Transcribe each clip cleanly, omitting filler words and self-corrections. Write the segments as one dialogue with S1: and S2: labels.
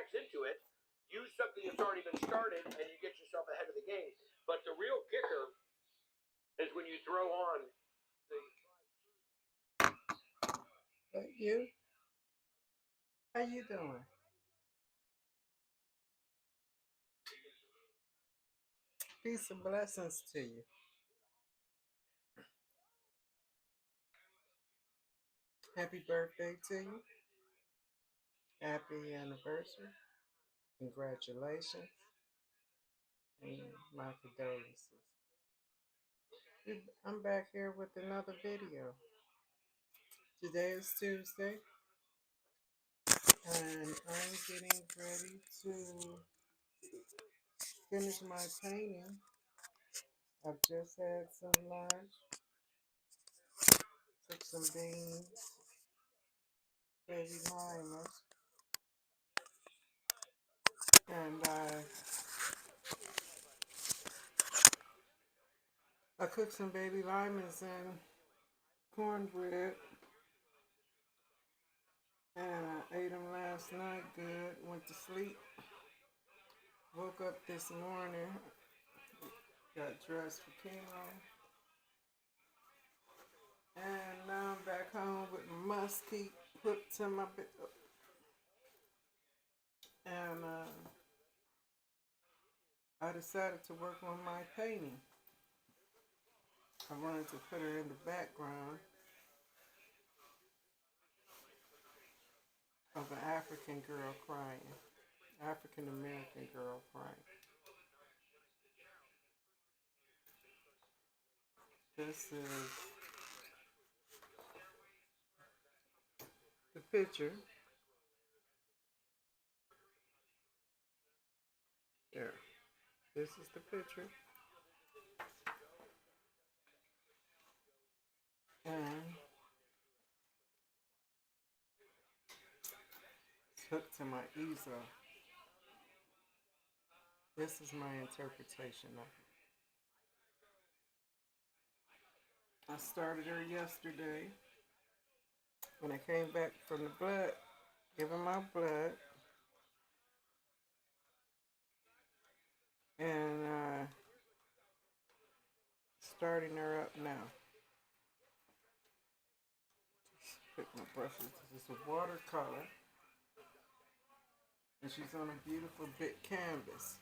S1: tracks into it. Use something that's already been started, and you get yourself ahead of the game. But the real kicker is when you throw on the.
S2: Hey, you? How you doing? Peace and blessings to you. Happy birthday to you. Happy anniversary. Congratulations. And my condolences. I'm back here with another video. Today is Tuesday, and I'm getting ready to finish my painting. I've just had some lunch, took some beans, baby limers, and I cooked some baby limers and cornbread, and I ate them last night good, went to sleep, woke up this morning, got dressed for chemo, and now I'm back home with my muskie hooked to my bed. And I decided to work on my painting. I wanted to put her in the background of an African girl crying, African American girl crying. This is the picture. There. This is the picture. And it's hooked to my easel. This is my interpretation of it. I started her yesterday when I came back from the blood, giving my blood. And starting her up now. Just pick my brushes. This is a watercolor. And she's on a beautiful big canvas.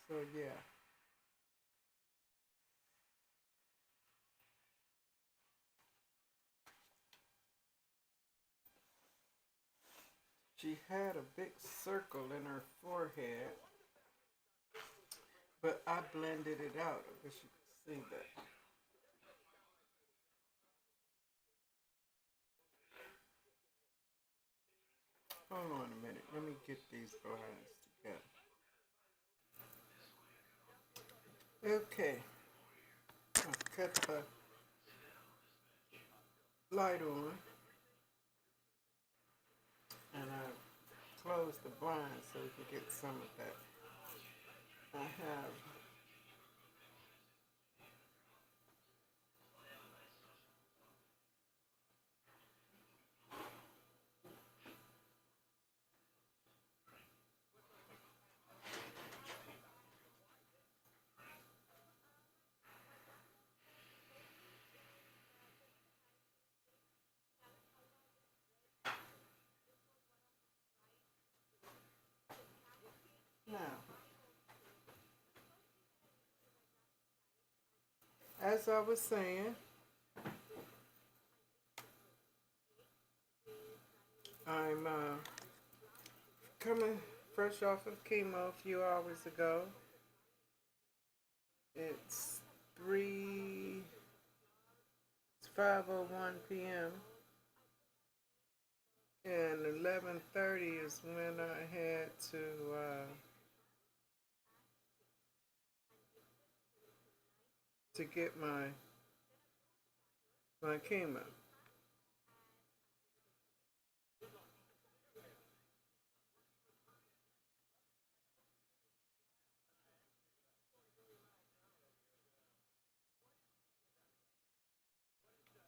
S2: So yeah. She had a big circle in her forehead, but I blended it out. I wish you could see that. Hold on a minute. Let me get these lines together. Okay. I've cut the light on, and I closed the blind so we can get some of that. I have now, as I was saying, I'm coming fresh off of chemo a few hours ago. It's 5:01 p.m. and 11:30 is when I had to get my chemo.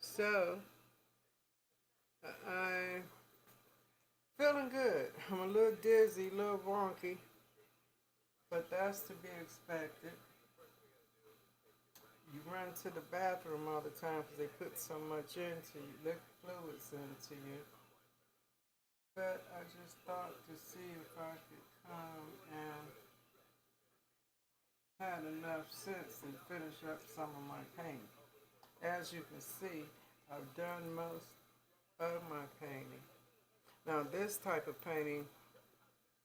S2: So I good. I'm a little dizzy, a little wonky, but that's to be expected. You run to the bathroom all the time because they put so much into you, liquid fluids into you. But I just thought to see if I could come and had enough sense to finish up some of my painting. As you can see, I've done most of my painting. Now this type of painting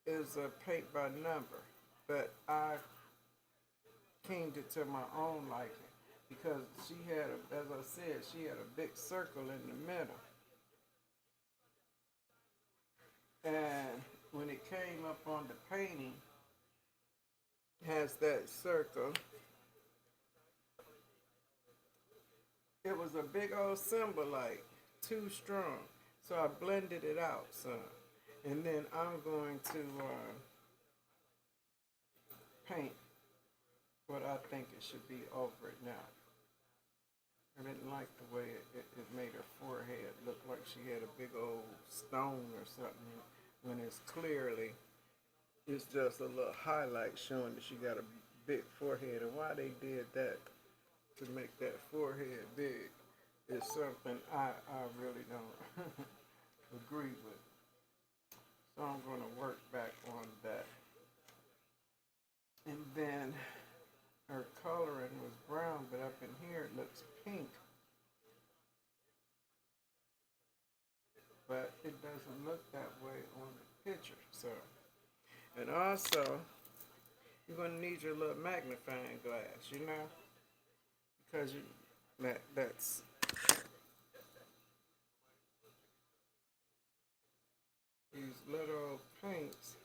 S2: is a paint by number, but I keyed it to my own liking because she had, as I said, she had a big circle in the middle. And when it came up on the painting, it has that circle. It was a big old symbol, like too strong. So I blended it out some. And then I'm going to paint what I think it should be over it now. I didn't like the way it made her forehead look like she had a big old stone or something, when it's clearly, it's just a little highlight showing that she got a big forehead. And why they did that to make that forehead big is something I really don't agree with. So I'm going to work back on that. And then her coloring was brown, but up in here it looks pink. But it doesn't look that way on the picture. So, and also, you're going to need your little magnifying glass, you know? Because that's these little paints.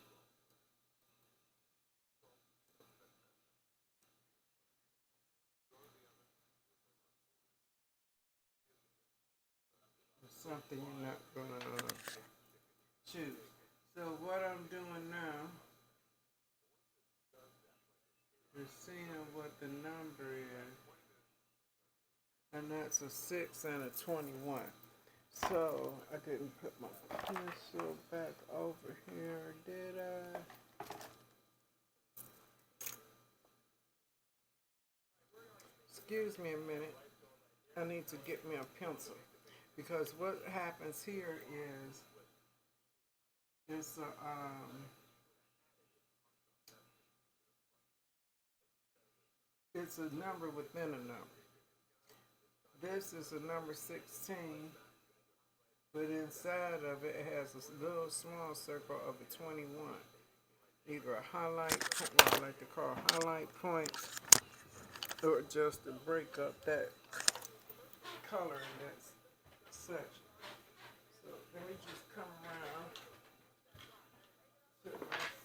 S2: It's something you're not going to choose. So what I'm doing now is seeing what the number is. And that's a 6 and a 21. So I didn't put my pencil back over here, did I? Excuse me a minute. I need to get me a pencil. Because what happens here is it's a number within a number. This is a number 16, but inside of it, it has a little small circle of a 21. Either a highlight, what I like to call highlight points, or just to break up that color in that section. So let me just come around to the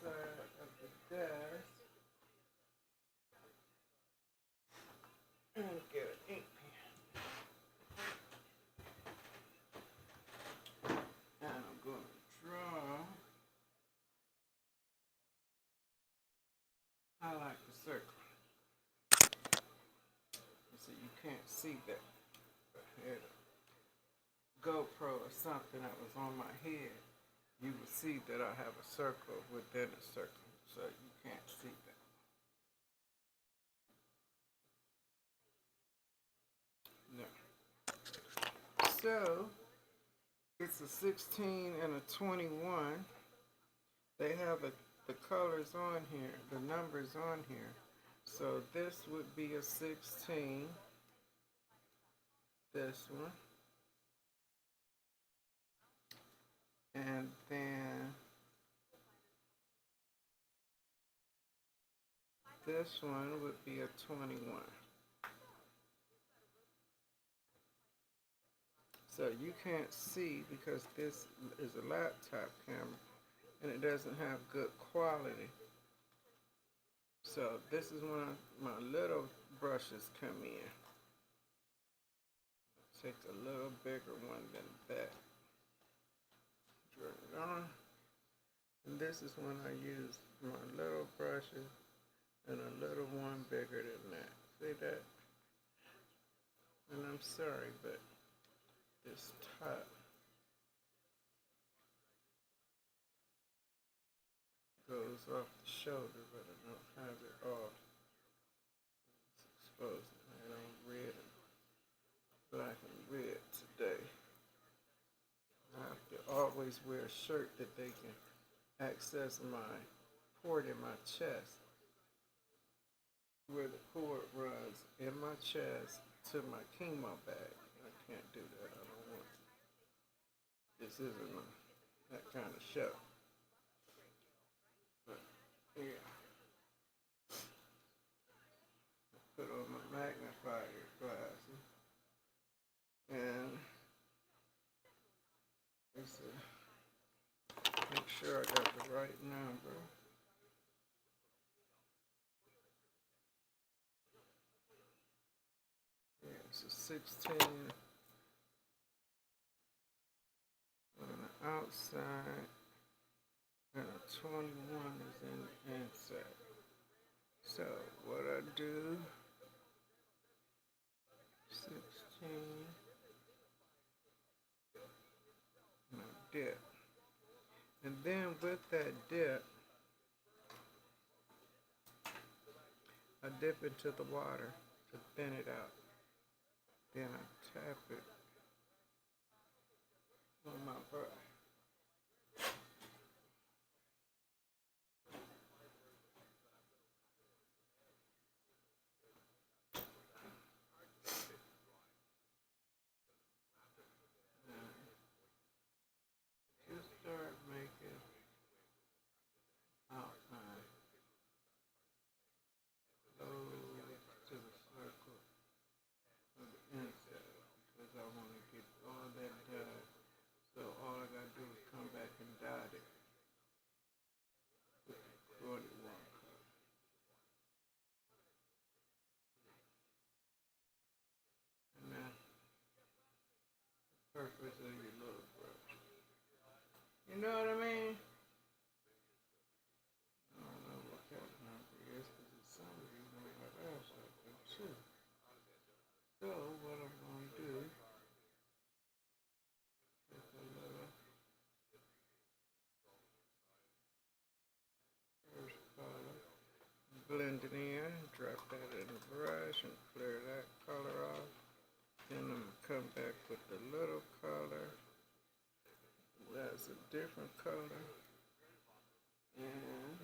S2: side of the desk and get an ink pen. And I'm going to draw. I like the circle. You see, you can't see that. I had a GoPro or something that was on my head. You will see that I have a circle within a circle, so you can't see that. No. So, it's a 16 and a 21. They have the colors on here, the numbers on here. So this would be a 16. This one. And then this one would be a 21. So you can't see because this is a laptop camera and it doesn't have good quality. So this is when my little brushes come in. Take a little bigger one than that. Turn it on. And this is when I use my little brushes and a little one bigger than that. See that? And I'm sorry, but this top goes off the shoulder, but I don't have it off. It's exposed. I had on red and black and red today. I have to always wear a shirt that they can access my port in my chest, where the cord runs in my chest to my chemo bag. I can't do that. I don't want to. This isn't that kind of show. But yeah, I put on my magnifier glasses, and it's make sure I got the right number. Yeah, it's a 16 on the outside, and a 21 is in the inside. So what I do, 16, and I dip. And then with that dip, I dip into the water to thin it out. Then I tap it on my brush. Just start making outline. Load to the circle of the inside, because I want to get all that done. So all I gotta do is come back and dot it with the 41 color. And that's the purpose of your little brush. You know what I mean? I don't know what that number is, because it's some reason my eyes like that too. So what I'm going to do is a little first color, blend it in, drop that in the brush and clear that color off. Then I'm going to come back with the little color. That's a different color. And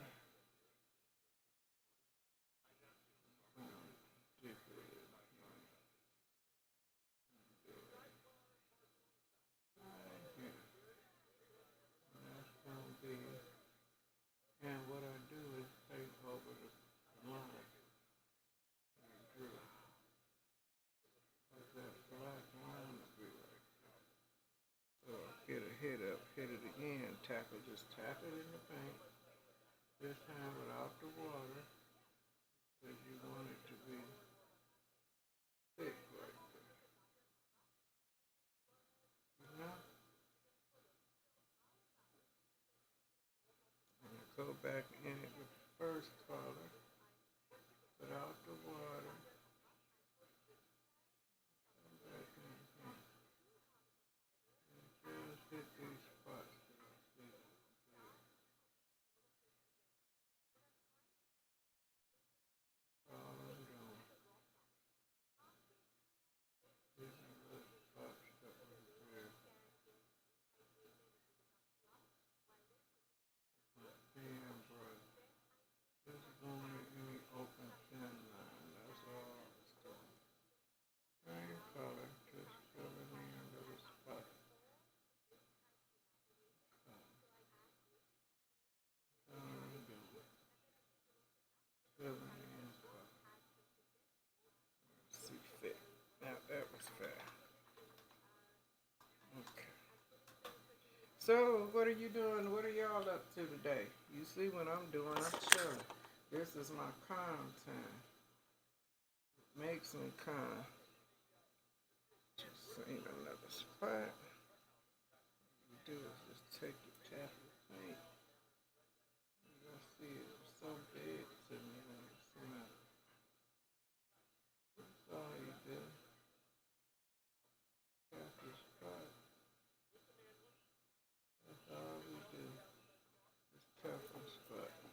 S2: dip it in right here. And that's going to be, and what I do is take over the line and drew. Like that black line to be like that. So get a hit up, hit it again, tap it, just tap it in the paint. This time without the water, because you want it to be thick right there. You know? And I go back in it with the first color, without the water. Come back in again. And just hit these spots that I see. All I'm doing. These are the spots that were there. My thin brush. This is gonna make me open thin line. That's all it's doing. Same color, just filling in little spots. All I'm doing. Filling in spots. See fit. Now that was fair. Okay. So, what are you doing? What are y'all up to today? You see what I'm doing? I'm chilling. This is my calm time. Make some calm. Just ain't another spot. What you do is just take your tap of paint. I see it was so big to me when I smell it. That's all you do. Tap your spot. That's all we do. Just tap your spot.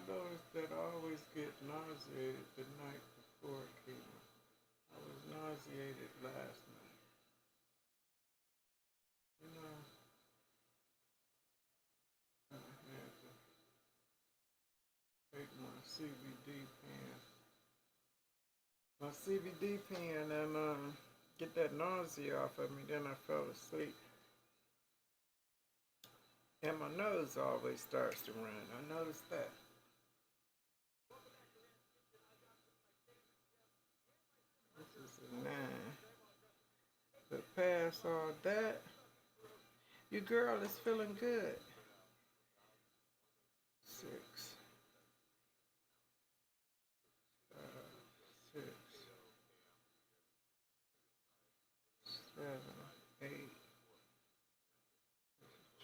S2: noticed that I always get nauseated the night before chemo. I was nauseated last night. You know, I had to take my CBD pen, and get that nausea off of me. Then I fell asleep. And my nose always starts to run. I noticed that. This is a 9. But past all that, your girl is feeling good. 6, 5, 6, 7, 8,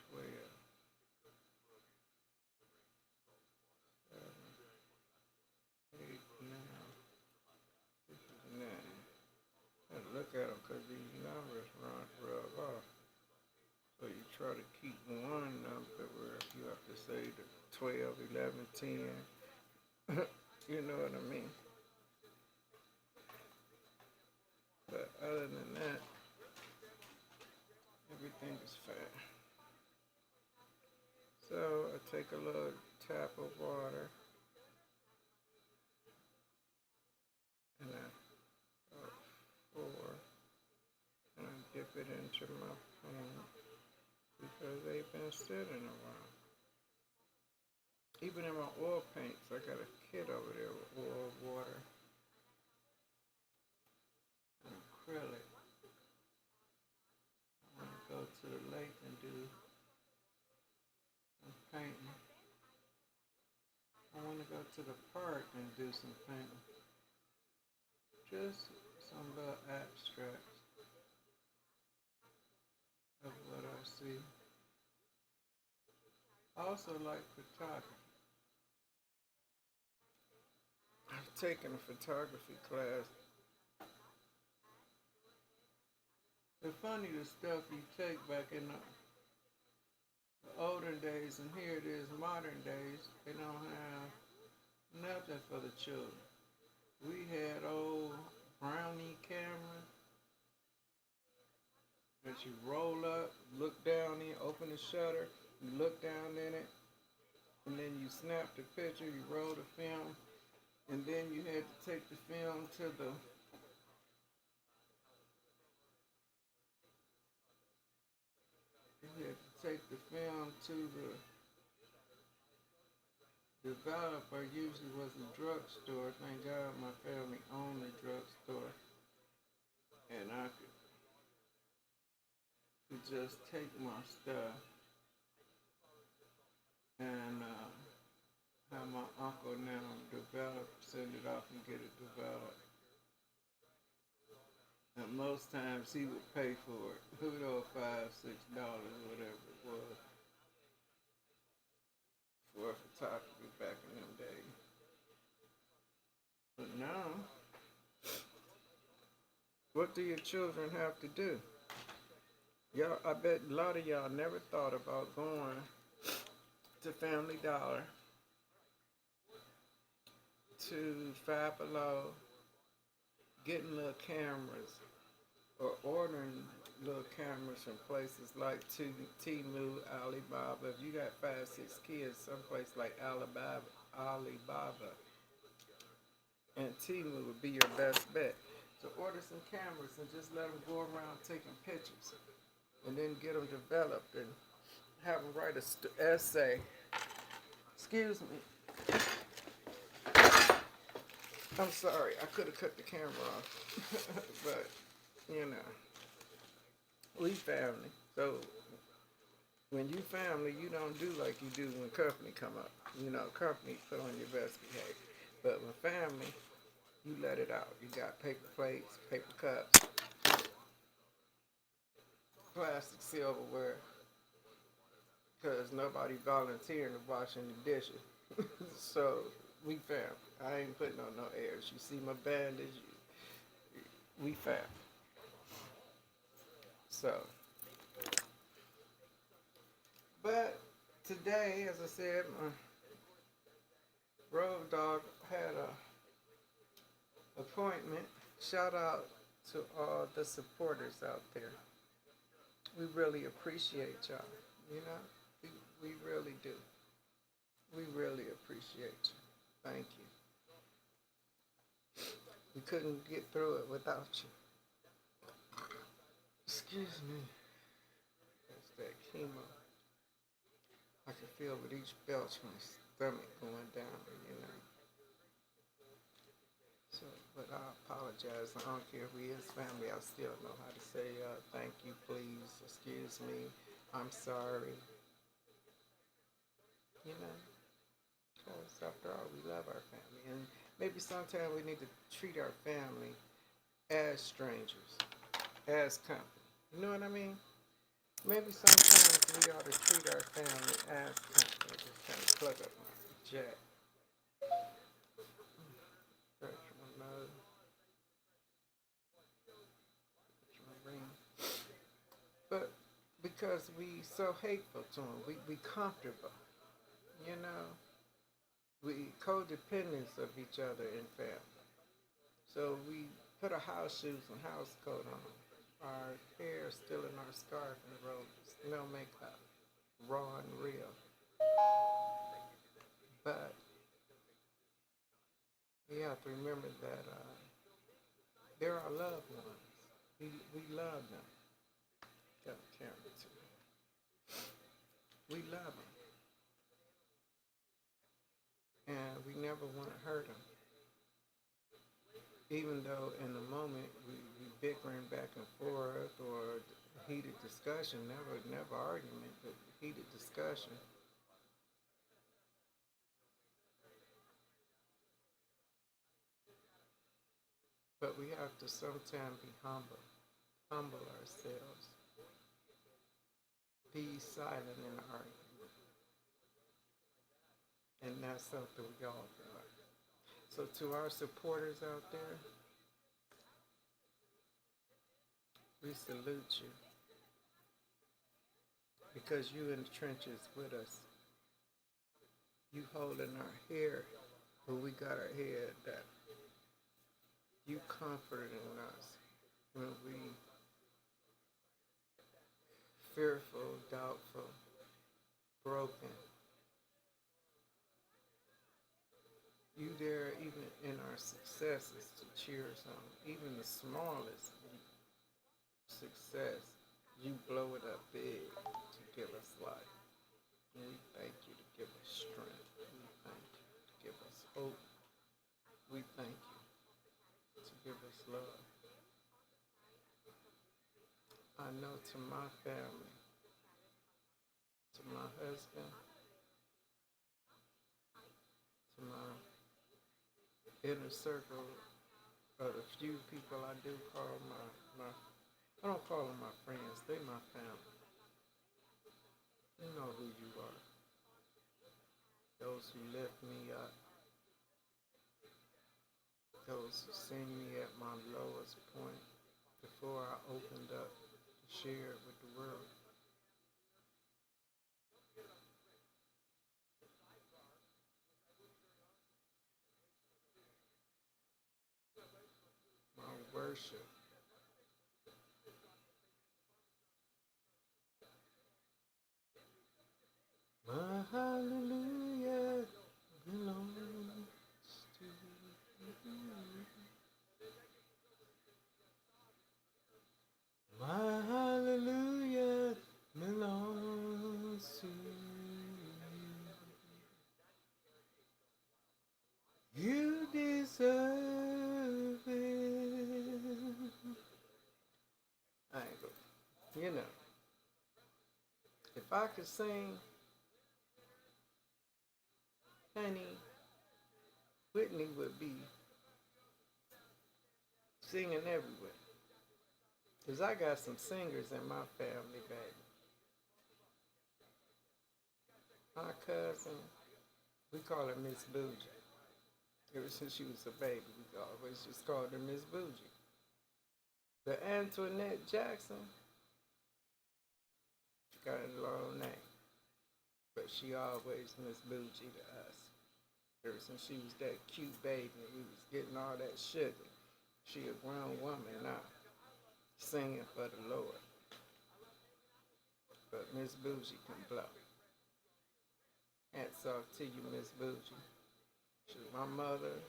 S2: 12, 7, 8, 9. This is 9. I had to look at them because these numbers rub off. So you try to keep one number where you have to say the 12, 11, 10. You know what I mean? But other than that, everything is fine. So I take a little tap of water and I pour and I dip it into my pan because they've been sitting a while. Even in my oil paints, I got a kit over there with oil, water, and acrylic. I want to go to the lake and do some painting. I want to go to the park and do some painting. Just some little abstracts of what I see. I also like photography. I've taken a photography class. It's funny the stuff you take back in the olden days, and here it is modern days. They don't have nothing for the children. We had old brownie cameras that you roll up, look down in, open the shutter, you look down in it, and then you snap the picture, you roll the film, and then you had to take the film to the developer. Usually was a drugstore. Thank God my family owned a drugstore, and I could just take my stuff and have my uncle now develop, send it off and get it developed. And most times he would pay for it. Who knows, $5, $6, whatever it was, for photography back in them days. But now, what do your children have to do? Y'all, I bet a lot of y'all never thought about going to Family Dollar, to Five Below, getting little cameras, or ordering little cameras from places like Chemo, Alibaba. If you got 5, 6 kids, someplace like Alibaba, and Chemo would be your best bet. So order some cameras and just let them go around taking pictures, and then get them developed and have them write a essay. Excuse me. I'm sorry, I could have cut the camera off, but you know, we family. So when you family, you don't do like you do when company come up. You know, company put on your best behavior. But when family, you let it out. You got paper plates, paper cups, plastic silverware, because nobody volunteering to washing the dishes. So we family. I ain't putting on no airs. You see my bandage, we family. So, but today, as I said, Road Dog had a appointment. Shout out to all the supporters out there. We really appreciate y'all. You know, we really do. We really appreciate you. Thank you. We couldn't get through it without you. Excuse me. That's that chemo. I can feel with each belch my stomach going down, you know. So, but I apologize. I don't care if we is family. I still know how to say thank you, please, excuse me, I'm sorry. You know, because after all, we love our family. And maybe sometimes we need to treat our family as strangers, as company. You know what I mean? Maybe sometimes we ought to treat our family as company. Just kind of plug up my jack. Stretch my nose. Stretch my ring. But because we so hateful to them, we comfortable. You know, we codependents of each other in family. So we put our house shoes and house coat on. Our hair still in our scarf and robe. No makeup. Raw and real. But we have to remember that they're our loved ones. We love them. Got a camera too. We love them. And we never want to hurt them. Even though in the moment we bickering back and forth or heated discussion, never argument, but heated discussion. But we have to sometimes be humble ourselves, be silent in the argument. And that's something we all got. So to our supporters out there, we salute you. Because you in the trenches with us. You holding our hair, but we got our head down. You comforting us when we fearful, doubtful, broken. You there even in our successes to cheer us on. Even the smallest success, you blow it up big to give us life. And we thank you to give us strength. We thank you to give us hope. We thank you to give us love. I know to my family, to my husband, to my inner circle of the few people I do call my I don't call them my friends, they my family. You know who you are. Those who lift me up. Those who seen me at my lowest point before I opened up to share it with the world. My worship. My hallelujah belongs to you. My hallelujah belongs to you. You deserve it. I ain't go. You know, if I could sing, honey, Whitney would be singing everywhere. Because I got some singers in my family, baby. My cousin, we call her Miss Bougie. Ever since she was a baby, we always just called her Miss Bougie. But Antoinette Jackson, she got a long name. But she always Miss Bougie to us. and she was that cute baby, and we was getting all that sugar. She a grown woman now, singing for the Lord. But Miss Bougie can blow. Hats off to you, Miss Bougie. My mother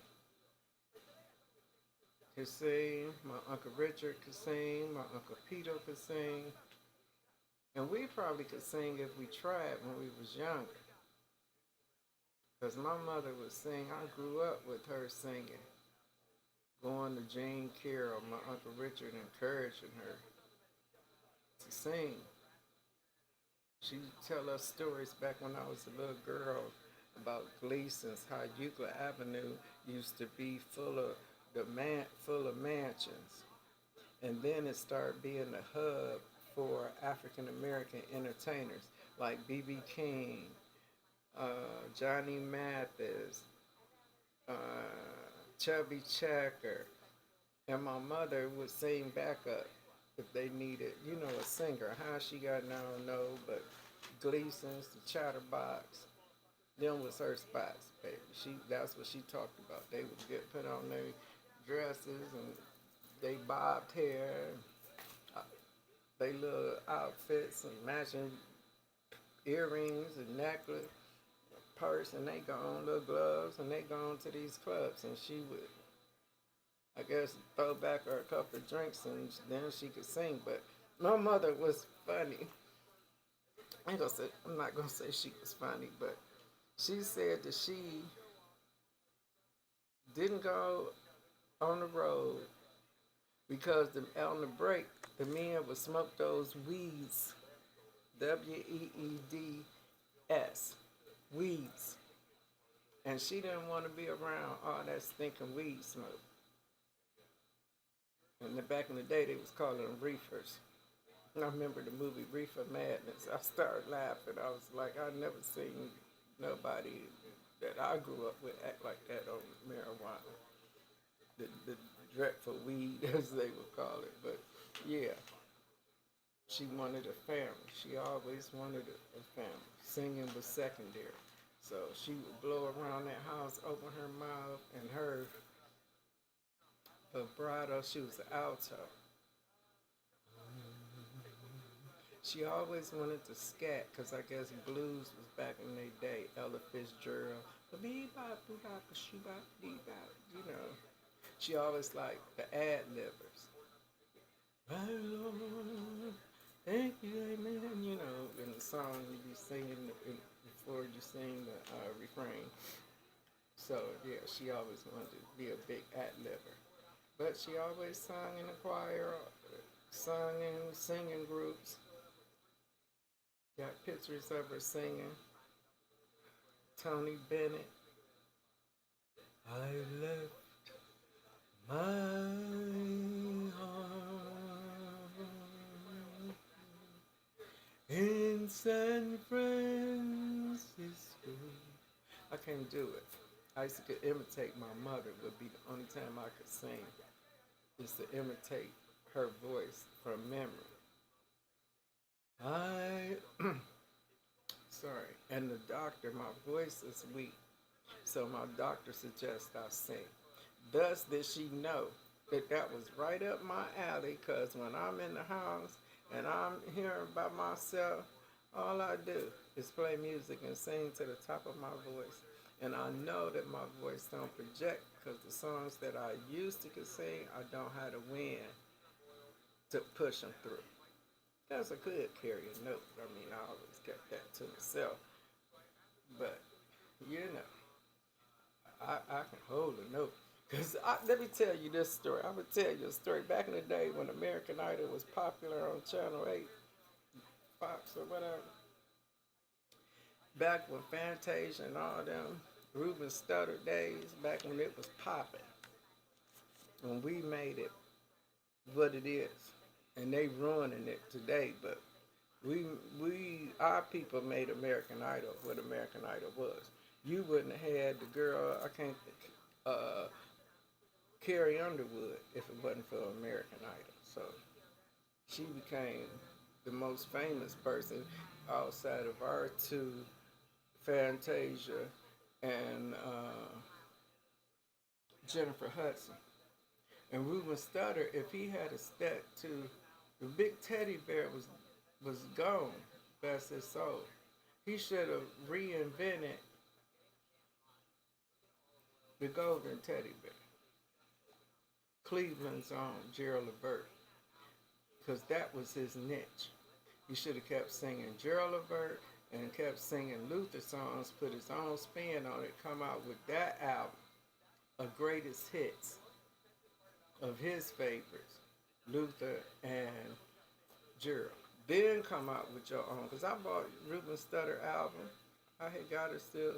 S2: could sing, my Uncle Richard could sing, my Uncle Peter could sing. And we probably could sing if we tried when we was younger. Because my mother would sing, I grew up with her singing. Going to Jane Carroll, my Uncle Richard encouraging her to sing. She'd tell us stories back when I was a little girl about Gleason's, how Euclid Avenue used to be full of mansions. And then it started being the hub for African American entertainers like B.B. King, Johnny Mathis, Chubby Checker. And my mother would sing backup if they needed, a singer. How she got now, I don't know, but Gleason's, the Chatterbox, them was her spots, baby. That's what she talked about. They would get put on their dresses and they bobbed hair, they little outfits and matching earrings and necklace, purse, and they go on little gloves, and they go on to these clubs, and she would, I guess, throw back her a couple of drinks, and then she could sing. But my mother was funny. I'm not gonna say she was funny, but she said that she didn't go on the road because on the break, the men would smoke those weeds, WEEDS, weeds. And she didn't want to be around all that stinking weed smoke. And back in the day, they was calling them reefers. And I remember the movie Reefer Madness. I started laughing. I was like, I never seen nobody that I grew up with act like that on marijuana. The dreadful weed, as they would call it. But yeah, she wanted a family. She always wanted a family. Singing was secondary. So she would blow around that house, open her mouth, and her vibrato, she was an alto. She always wanted to scat, because I guess blues was back in their day. Ella Fitzgerald, She always liked the ad-libbers. My Lord, thank you, amen. In the song you be singing before you sing the refrain. So, yeah, she always wanted to be a big ad-libber. But she always sung in the choir, sung in singing groups. Got pictures of her singing. Tony Bennett. I left my heart in San Francisco. I can't do it. I used to imitate my mother, would be the only time I could sing, is to imitate her voice from memory. Sorry, and the doctor, my voice is weak, so my doctor suggests I sing. Thus did she know that was right up my alley, because when I'm in the house and I'm here by myself, all I do is play music and sing to the top of my voice. And I know that my voice don't project, because the songs that I used to sing, I don't have the wind to push them through. Because I could carry a note. I always kept that to myself. But, I can hold a note. Because let me tell you this story. I'm going to tell you a story. Back in the day when American Idol was popular on Channel 8, Fox or whatever, back when Fantasia and all them, Ruben Studdard days, back when it was popping, when we made it what it is. And they ruining it today, but our people made American Idol what American Idol was. You wouldn't have had the girl, I can't think, Carrie Underwood if it wasn't for American Idol. So she became the most famous person outside of our two, Fantasia and Jennifer Hudson. And Reuben Studdard, if he had a stuck to the big teddy bear was gone, bless his soul. He should have reinvented the golden teddy bear. Cleveland's own Gerald Levert, because that was his niche. He should have kept singing Gerald Levert and kept singing Luther songs, put his own spin on it, come out with that album of greatest hits of his favorites, Luther and Gerald. Then come out with your own, because I bought Reuben Studdard album. I had got it still,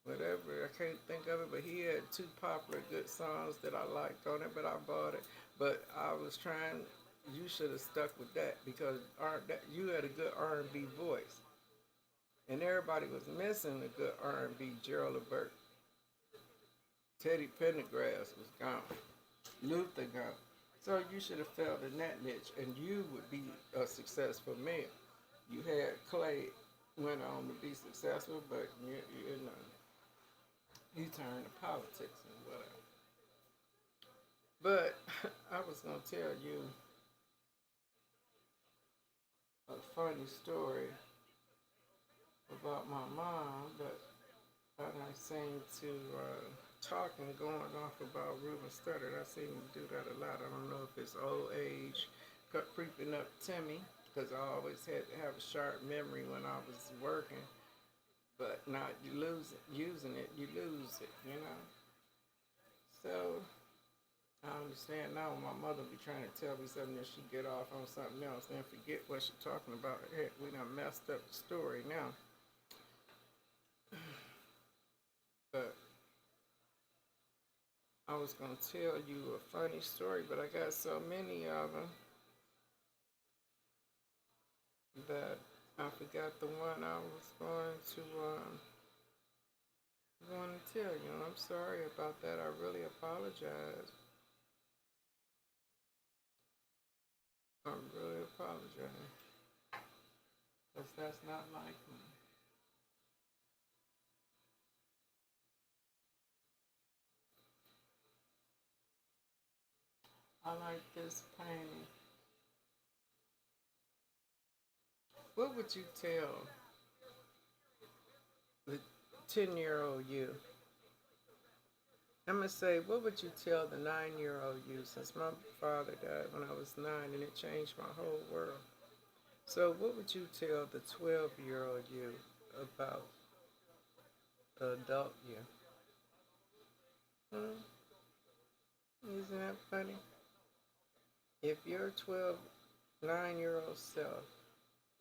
S2: whatever, I can't think of it, but he had two popular good songs that I liked on it, but I bought it. But I was trying, you should have stuck with that, because you had a good R&B voice. And everybody was missing a good R&B. Gerald Levert. Teddy Pendergrass was gone. Luther gone. So you should have fell in that niche, and you would be a successful man. You had Clay went on to be successful, but you know, he turned to politics and whatever. But I was gonna tell you a funny story about my mom, but I done seem to talking going off about Reuben Studdard. I seem to do that a lot. I don't know if it's old age creeping up to me, because I always had to have a sharp memory when I was working. But not you lose it, using it, you lose it, you know. So I understand now when my mother be trying to tell me something and she get off on something else, then forget what she talking about. Heck, we done messed up the story now. But I was going to tell you a funny story, but I got so many of them that I forgot the one I was going to tell you. I'm sorry about that. I really apologize. I really apologize. Because that's not like me. I like this painting. What would you tell the 10-year-old you? I'm going to say, what would you tell the 9-year-old you, since my father died when I was 9 and it changed my whole world? So what would you tell the 12-year-old you about the adult you? Isn't that funny? If your 9-year-old self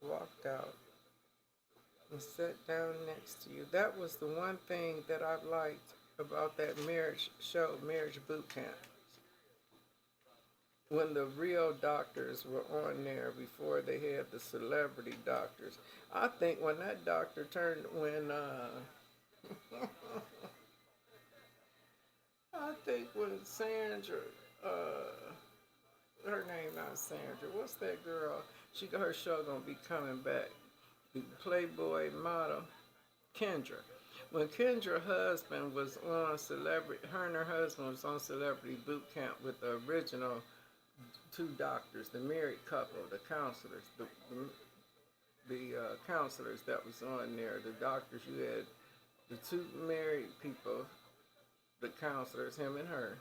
S2: walked out and sat down next to you, that was the one thing that I liked about that marriage show, Marriage Boot Camp. When the real doctors were on there before they had the celebrity doctors. I think when that doctor turned, I think when Sandra, her name not Sandra, what's that girl? Her show gonna be coming back. The Playboy model, Kendra. When Kendra's husband was on Celebrity, her and her husband was on Celebrity Boot Camp with the original two doctors, the married couple, the counselors, the counselors that was on there, the doctors. You had the two married people, the counselors, him and her,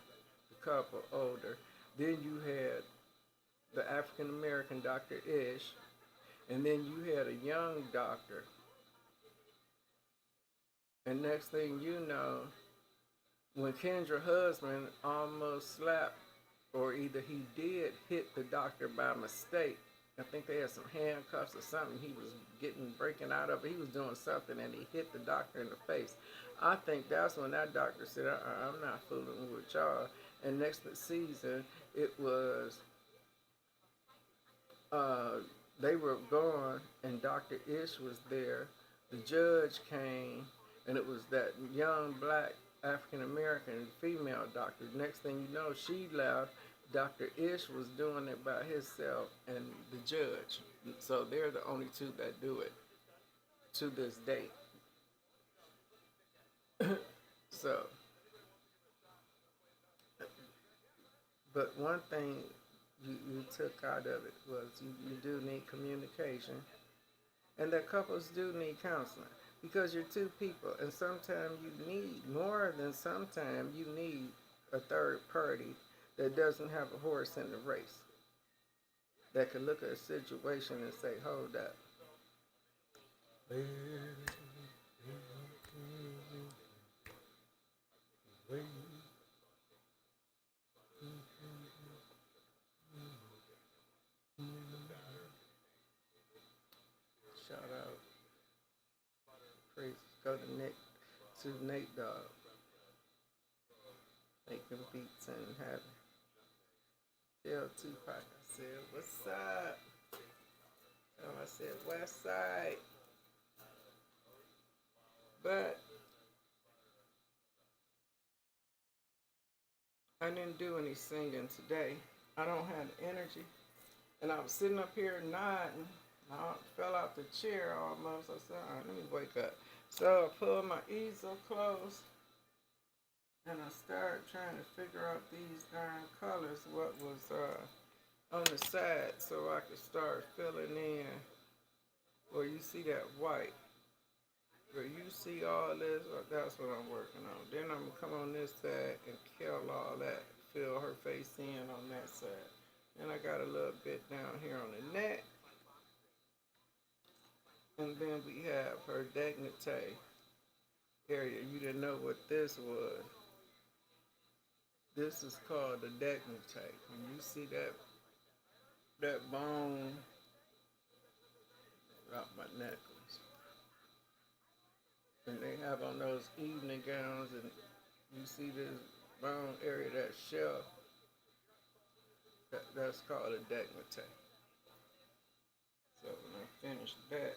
S2: the couple, older. Then you had the African American Dr. Ish, and then you had a young doctor. And next thing you know, when Kendra's husband almost slapped, or either he did hit the doctor by mistake. I think they had some handcuffs or something. He was breaking out of it. He was doing something and he hit the doctor in the face. I think that's when that doctor said, I'm not fooling with y'all. And next season, it was, they were gone and Dr. Ish was there. The judge came and it was that young black African-American female doctor. Next thing you know, she left. Dr. Ish was doing it by himself and the judge. So they're the only two that do it to this date. So, but one thing you took out of it was you do need communication, and that couples do need counseling because you're two people, and sometimes you need more than sometimes you need a third party that doesn't have a horse in the race, that can look at a situation and say, hold up. Shout out, praise, go to Nate Dogg, making beats in heaven. Tell Tupac, I said, what's up? Oh, I said, West Side. But I didn't do any singing today. I don't have the energy. And I was sitting up here nodding. I fell out the chair almost. I said, all right, let me wake up. So I pulled my easel close. And I started trying to figure out these darn colors, what was on the side, so I could start filling in where you see that white. Where you see all this, that's what I'm working on. Then I'm going to come on this side and kill all that, fill her face in on that side. And I got a little bit down here on the neck. And then we have her décolleté area. You didn't know what this was. This is called the décolleté. When you see that bone around my necklace, and they have on those evening gowns, and you see this bone area, that shelf, that's called a décolleté. So when I finish that,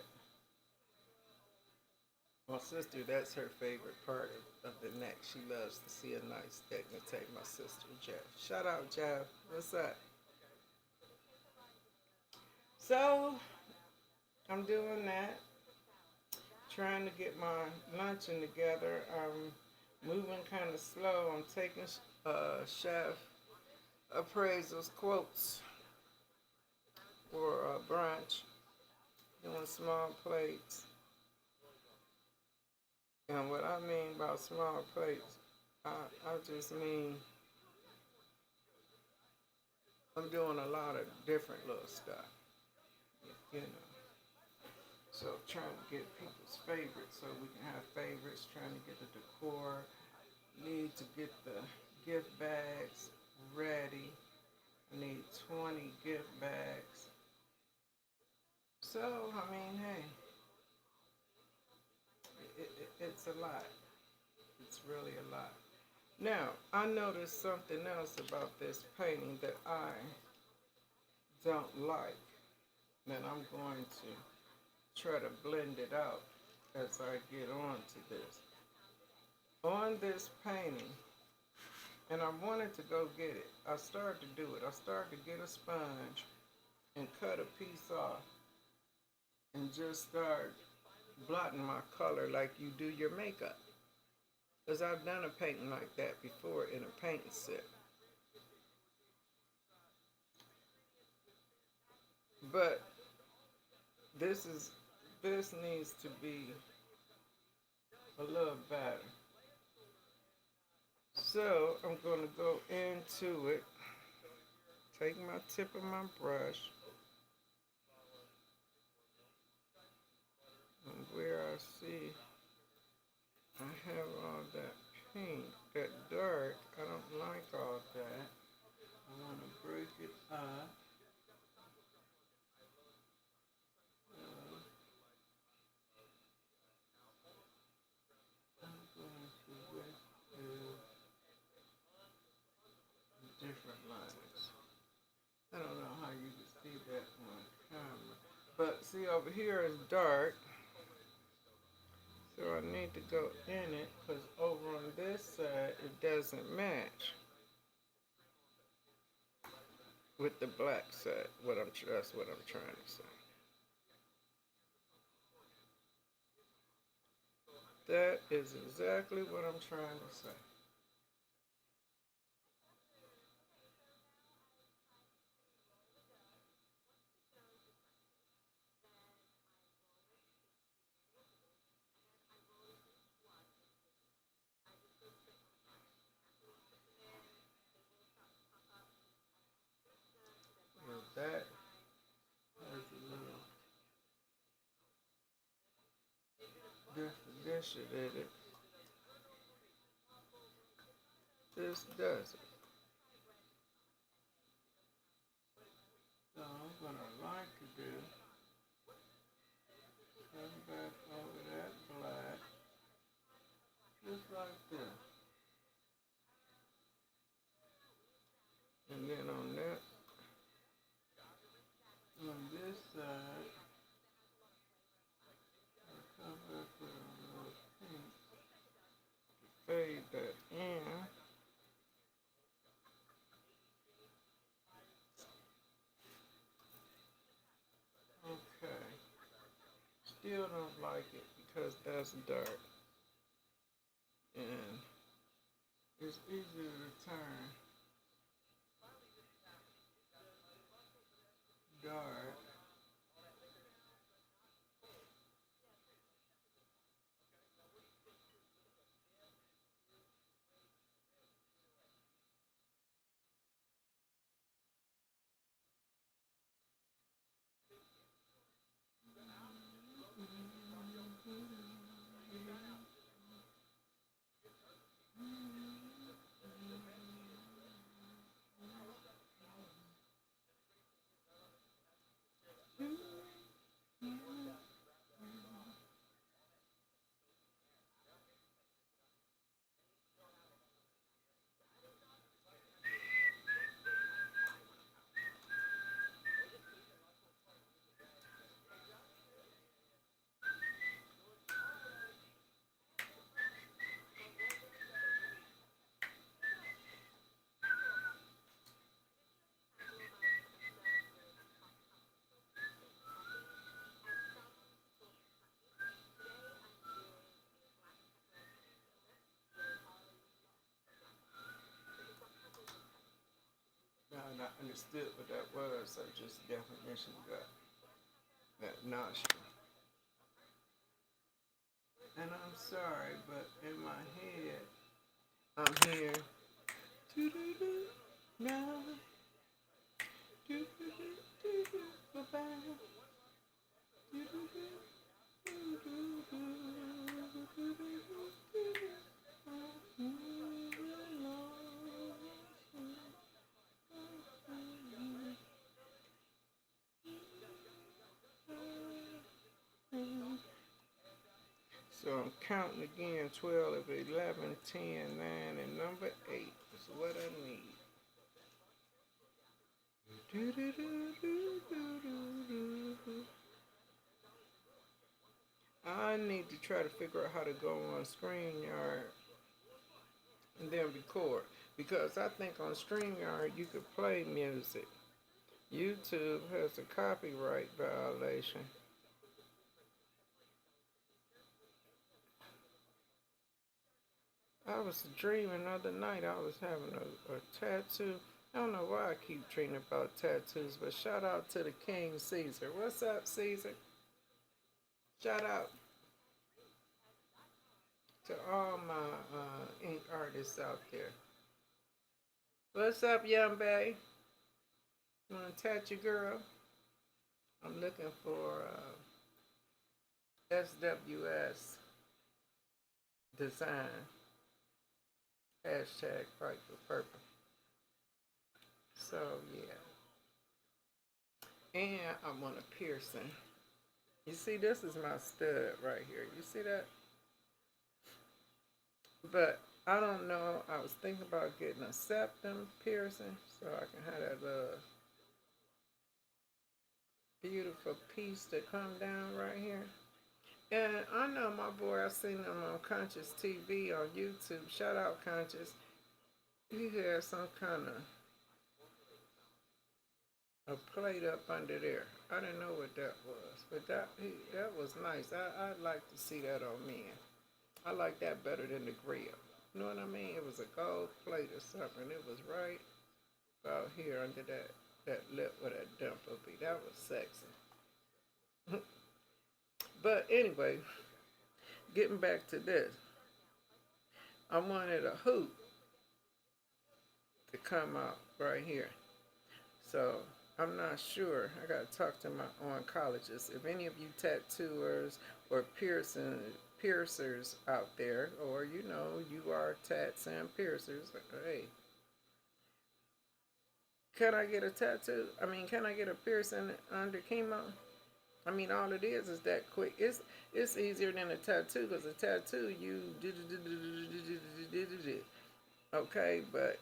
S2: my sister, that's her favorite part of the neck. She loves to see a nice décolleté. My sister, Jeff. Shout out, Jeff. What's up? So, I'm doing that. Trying to get my luncheon together. I'm moving kind of slow. I'm taking Chef Appraisal's quotes for brunch. Doing small plates. And what I mean by small plates, I just mean I'm doing a lot of different little stuff, you know. So trying to get people's favorites so we can have favorites, trying to get the decor, need to get the gift bags ready. I need 20 gift bags. So, I mean, hey. It's a lot. It's really a lot. Now, I noticed something else about this painting that I don't like. And I'm going to try to blend it out as I get on to this. On this painting, and I wanted to go get it. I started to do it. I started to get a sponge and cut a piece off and just start blotting my color like you do your makeup. Because I've done a painting like that before in a painting set. But this needs to be a little better. So I'm going to go into it, take my tip of my brush, and where I see I have all that pink, that dark, I don't like all that. I want to break it up. I'm going to with different lines. I don't know how you can see that on camera. But see, over here is dark. So I need to go in it because over on this side it doesn't match with the black side. That's what I'm trying to say. That is exactly what I'm trying to say. Well, that has a little definition in it. This doesn't. So what I like to do, come back over that black, just like this. And then on this side, I come back with a little pink, fade that in. Okay. Still don't like it because that's dark. And it's easier to turn dark. Now I understood what that was. I just definition got that nostril. And I'm sorry, but in my head, I'm here. Do-do-do, now. Do-do-do, bye-bye. Do-do-do, do-do-do, do-do-do. So I'm counting again, 12, 11, 10, 9, and number 8 is what I need. I need to try to figure out how to go on StreamYard and then record. Because I think on StreamYard you could play music. YouTube has a copyright violation. I was dreaming the other night I was having a tattoo. I don't know why I keep dreaming about tattoos, but shout out to the King SWS'er. What's up, SWS'er? Shout out to all my ink artists out there. What's up, young bae? You wanna tattoo, girl? I'm looking for SWS design. Hashtag Fight4PURPLE. So yeah. And I want a piercing. You see, this is my stud right here. You see that? But I don't know. I was thinking about getting a septum piercing so I can have that little beautiful piece that come down right here. And I know my boy, I seen him on Conscious TV on YouTube. Shout out Conscious. He had some kind of a plate up under there. I didn't know what that was, but that was nice. I'd like to see that on men. I like that better than the grill. You know what I mean? It was a gold plate or something. It was right about here under that lip where that dimple be. That was sexy. But anyway, getting back to this, I wanted a hoop to come out right here. So I'm not sure. I gotta talk to my oncologist. If any of you tattooers or piercers out there, or you are tats and piercers, hey, can I get a tattoo? I mean, can I get a piercing under chemo? I mean, all it is that quick. It's easier than a tattoo because a tattoo you okay, but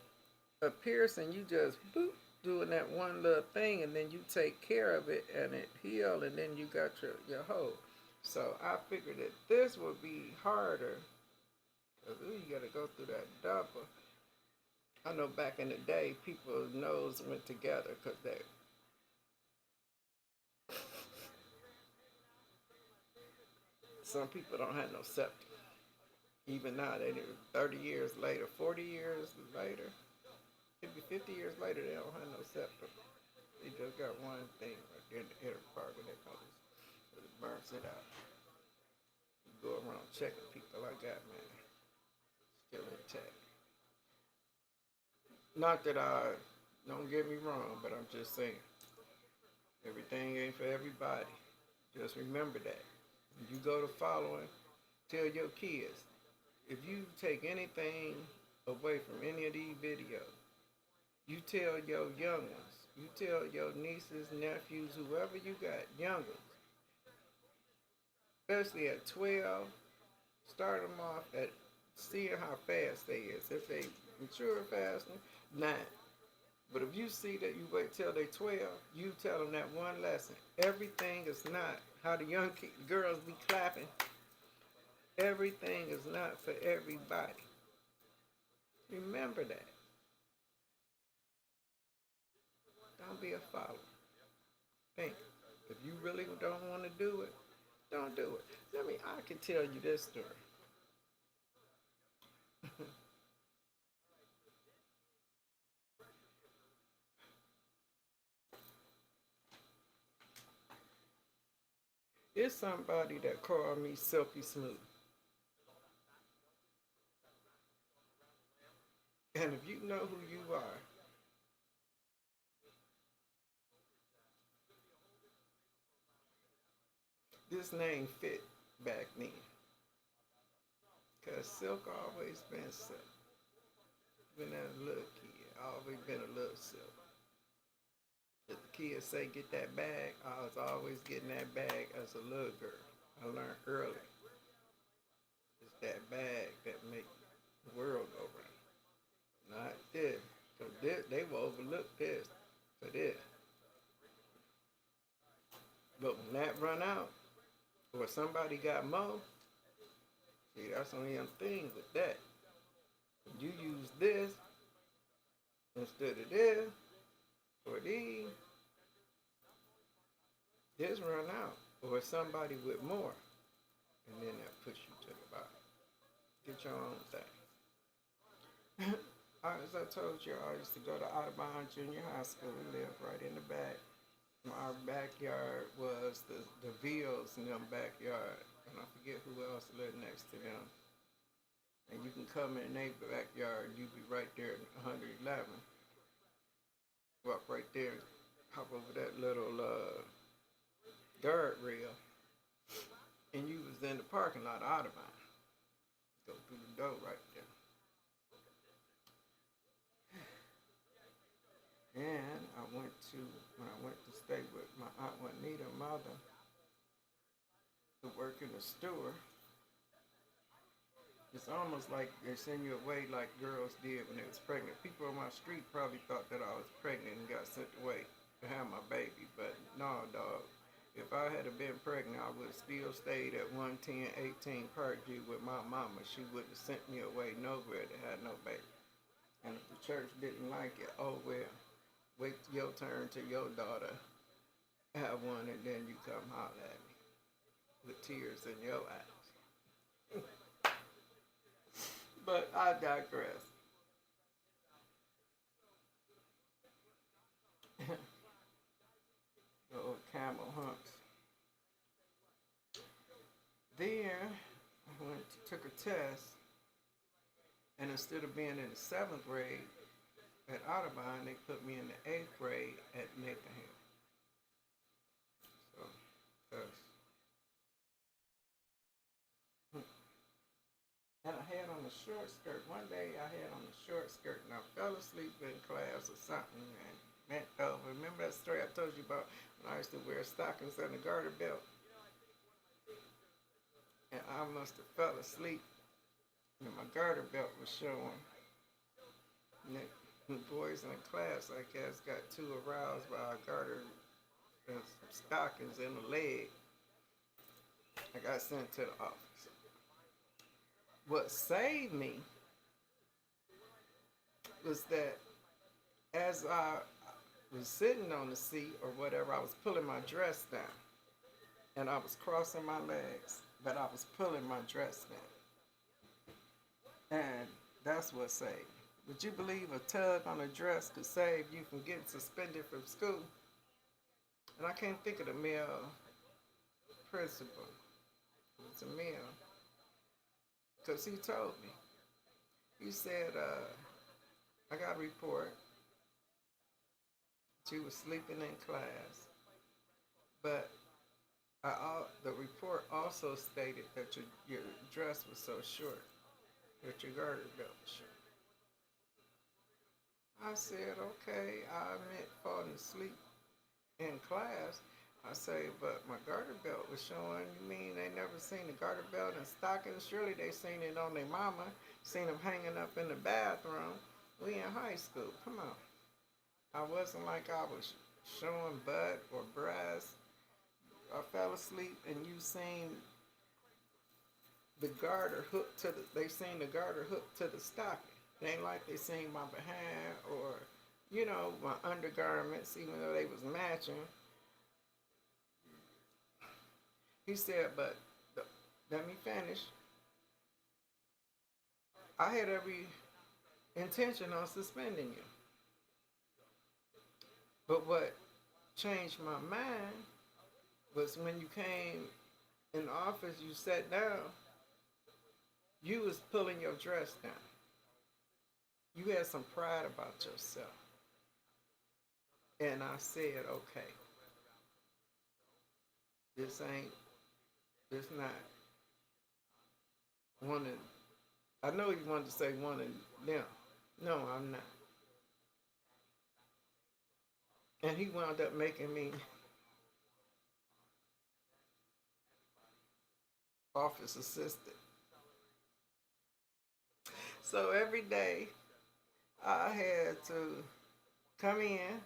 S2: a piercing you just boop doing that one little thing and then you take care of it and it heal and then you got your hole. So I figured that this would be harder because you got to go through that double. I know back in the day people's nose went together because some people don't have no septum. Even now, 30 years later, 40 years later, maybe 50 years later, they don't have no septum. They just got one thing right there in the inner part where they call this. It burns it out. You go around checking people I got, man. Still intact. Not that don't get me wrong, but I'm just saying. Everything ain't for everybody. Just remember that. When you go to following, tell your kids, if you take anything away from any of these videos, you tell your young ones, you tell your nieces, nephews, whoever you got, young ones, especially at 12, start them off at seeing how fast they is. If they mature faster, 9. But if you see that you wait till they 12, you tell them that one lesson. Everything is not how the young girls be clapping. Everything is not for everybody. Remember that. Don't be a follower. Think. If you really don't want to do it, don't do it. I can tell you this story. It's somebody that called me Silky Smooth. And if you know who you are, this name fit back then. Because Silk always been Silk. Been a little kid, always been a little Silk. If the kids say get that bag, I was always getting that bag as a little girl. I learned early. It's that bag that make the world go round. Not this. Because they will overlook this for this. But when that run out, or somebody got more, see, that's only a thing with that. When you use this instead of this, or these, this run out. Or somebody with more, and then that puts you to the bottom. Get your own thing. As I told you, I used to go to Audubon Junior High School. We lived right in the back. Our backyard was the Villes in them backyard. And I forget who else lived next to them. And you can come in their backyard, you be right there at 111. Walk right there, hop over that little guardrail. And you was in the parking lot of Audubon. Go through the door right there. And when I went to stay with my Aunt Juanita's mother, to work in the store, it's almost like they send you away like girls did when they was pregnant. People on my street probably thought that I was pregnant and got sent away to have my baby, but no, dog. If I had been pregnant, I would have still stayed at 110 18 Parkview with my mama. She wouldn't have sent me away nowhere to have no baby. And if the church didn't like it, oh well. Wait your turn till your daughter have one and then you come holler at me with tears in your eyes. But I digress. The old camel humps. Then I took a test, and instead of being in the 7th grade at Audubon, they put me in the 8th grade at Nickerham. So that's. And I had on a short skirt. One day I had on a short skirt and I fell asleep in class or something and bent over. Remember that story I told you about when I used to wear stockings and a garter belt? And I must have fell asleep and my garter belt was showing. And the boys in the class, I guess, got too aroused by a garter and some stockings in the leg. I got sent to the office. What saved me was that as I was sitting on the seat or whatever, I was pulling my dress down. And I was crossing my legs, but I was pulling my dress down. And that's what saved me. Would you believe a tug on a dress could save you from getting suspended from school? And I can't think of the male principal. It was a male. Because he told me. He said, I got a report that you were sleeping in class. But the report also stated that your dress was so short, that your garter belt was short. I said, okay, I meant falling asleep in class. I say, but my garter belt was showing. You mean they never seen the garter belt in stockings? Surely they seen it on their mama, seen them hanging up in the bathroom. We in high school, come on. I wasn't like I was showing butt or breast. I fell asleep and you seen the garter hooked to they seen the garter hooked to the stocking. It ain't like they seen my behind or, my undergarments, even though they was matching. He said, but let me finish. I had every intention on suspending you. But what changed my mind was when you came in the office, you sat down, you was pulling your dress down. You had some pride about yourself. And I said, okay, this not one of, I know you wanted to say one of them. No, I'm not. And he wound up making me office assistant. So every day I had to come in,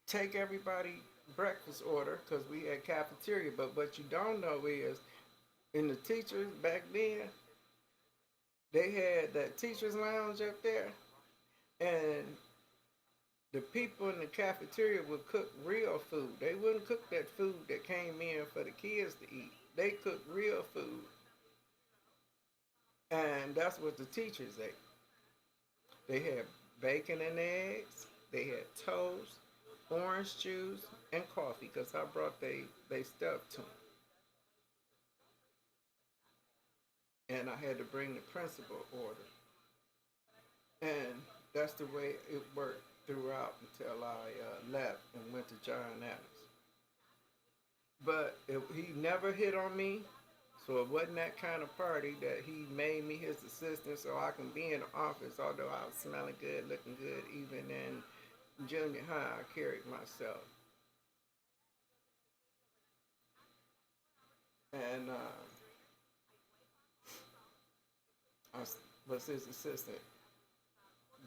S2: take everybody breakfast order because we had cafeteria. But what you don't know is in the teachers back then, they had that teacher's lounge up there, and the people in the cafeteria would cook real food. They wouldn't cook that food that came in for the kids to eat. They cooked real food. And that's what the teachers ate. They had bacon and eggs. They had toast, orange juice, and coffee because I brought they stuff to them. And I had to bring the principal order. And that's the way it worked throughout until I left and went to John Adams. But he never hit on me, so it wasn't that kind of party that he made me his assistant so I can be in the office, although I was smelling good, looking good. Even in junior high, I carried myself. And I was his assistant.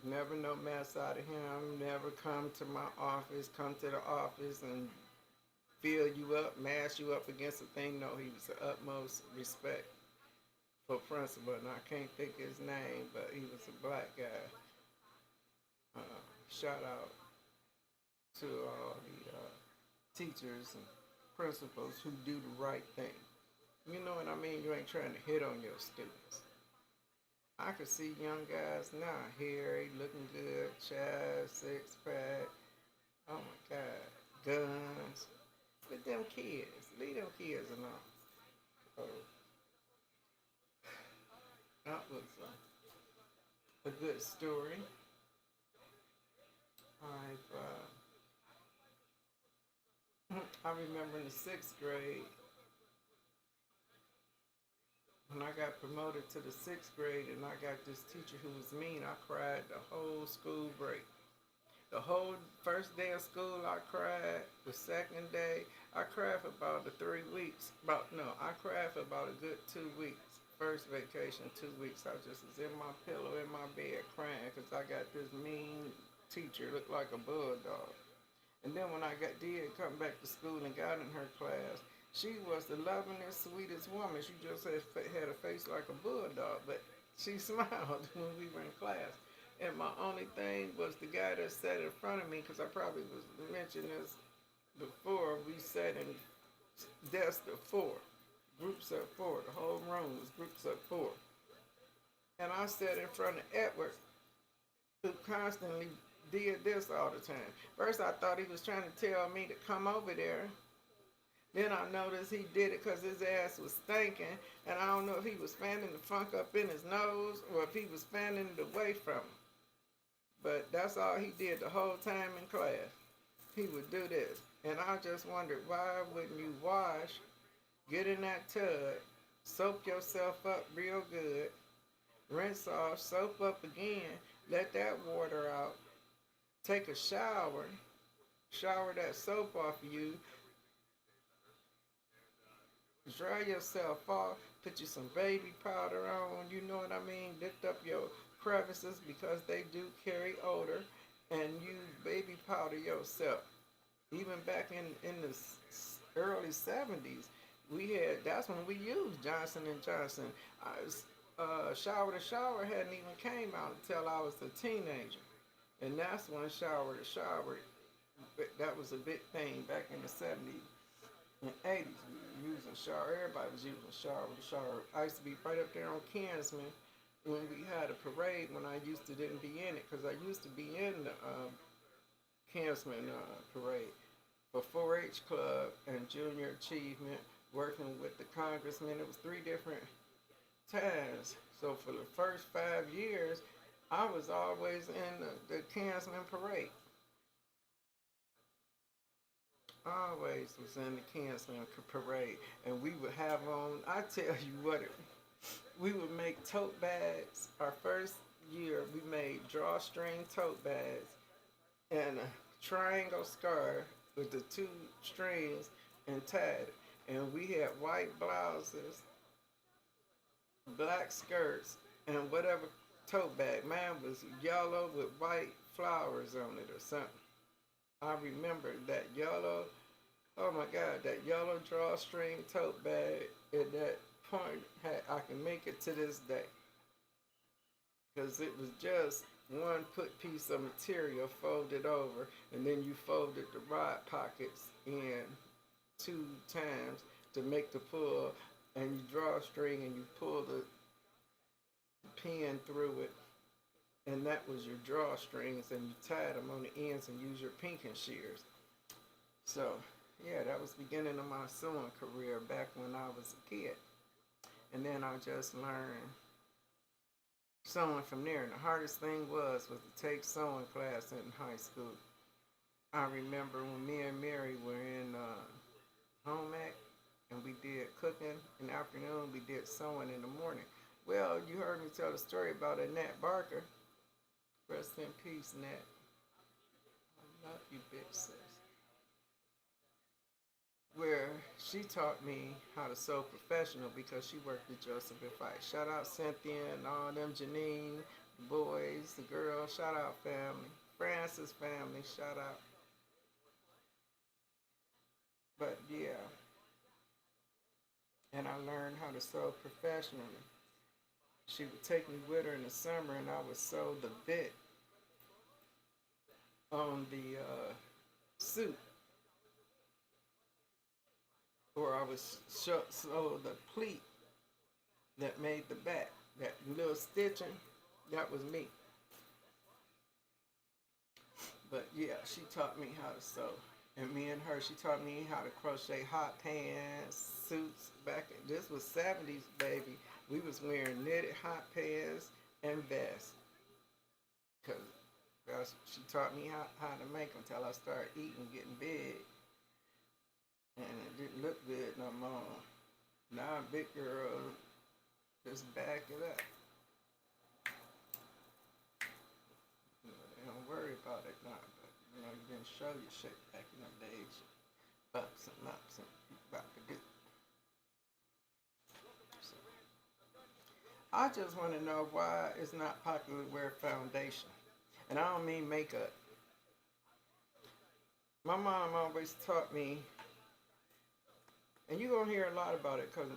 S2: Never no mess out of him, never come to my office, come to the office and fill you up, mash you up against a thing. No, he was the utmost respect for principal, and I can't think his name, but he was a black guy. Shout out to all the teachers and principals who do the right thing. You know what I mean? You ain't trying to hit on your students. I could see young guys now, hairy, looking good, child, six pack. Oh my God, guns. With them kids, leave them kids alone. So that was a good story. I remember in the sixth grade when I got promoted to the sixth grade and I got this teacher who was mean. I cried the whole school break. The whole first day of school I cried. The second day I cried for about the 3 weeks. I cried for about a good 2 weeks. First vacation, 2 weeks. I just was in my pillow in my bed crying because I got this mean teacher looked like a bulldog. And then when did come back to school and got in her class, she was the lovingest, sweetest woman. She just had a face like a bulldog, but she smiled when we were in class. And my only thing was the guy that sat in front of me, because I probably was mentioning this before, we sat in desks of four, groups of four. The whole room was groups of four. And I sat in front of Edward, who constantly did this all the time. First, I thought he was trying to tell me to come over there. Then I noticed he did it because his ass was stinking, and I don't know if he was fanning the funk up in his nose or if he was fanning it away from him. But that's all he did the whole time in class. He would do this. And I just wondered, why wouldn't you wash, get in that tub, soap yourself up real good, rinse off, soap up again, let that water out, take a shower that soap off of you, dry yourself off, put you some baby powder on, you know what I mean, lift up your crevices because they do carry odor, and use baby powder yourself. Even back in the early 70s, that's when we used Johnson & Johnson. Shower to shower hadn't even came out until I was a teenager. And that's when shower to shower, that was a big thing back in the 70s and 80s. We were using shower. Everybody was using shower to shower. I used to be right up there on Kinsman when we had a parade when I didn't be in it, because I used to be in the Kinsman parade for 4-H Club and Junior Achievement, working with the congressman. It was 3 different times. So for the first 5 years, I was always in the Kinsman parade. Always was in the Kinsman parade. And we would have on, I tell you what, we would make tote bags. Our first year, we made drawstring tote bags and a triangle scarf with the 2 strings and tied. And we had white blouses, black skirts, and whatever tote bag. Mine was yellow with white flowers on it or something. I remember that yellow, oh my God, that yellow drawstring tote bag at that point, I can make it to this day. Because it was just one piece of material folded over, and then you folded the rod pockets in 2 times to make the pull, and you draw a string and you pull the pin through it, and that was your drawstrings, and you tied them on the ends and used your pinking shears. So, yeah, that was the beginning of my sewing career back when I was a kid. And then I just learned sewing from there. And the hardest thing was to take sewing class in high school. I remember when me and Mary were in home ec, and we did cooking in the afternoon, we did sewing in the morning. Well, you heard me tell the story about Annette Barker. Rest in peace, Annette. I love you, big sis. Where she taught me how to sew professional because she worked at Joseph and Fight. Shout out Cynthia and all them, Janine, the boys, the girls. Shout out family. Francis family, shout out. But yeah. And I learned how to sew professionally. She would take me with her in the summer, and I would sew the bit on the suit. or I was so the pleat that made the back, that little stitching, that was me. But yeah, she taught me how to sew. And me and her, she taught me how to crochet hot pants, suits. This was 70s, baby. We was wearing knitted hot pants and vests. Because she taught me how to make them until I started eating, getting big. And it didn't look good no more. Now I'm a big girl, just back it up. They don't worry about it now, but you didn't show your shit back in them days. Bumps and lumps and you about to do. So, I just want to know why it's not popular to wear foundation. And I don't mean makeup. My mom always taught me, and you're going to hear a lot about it because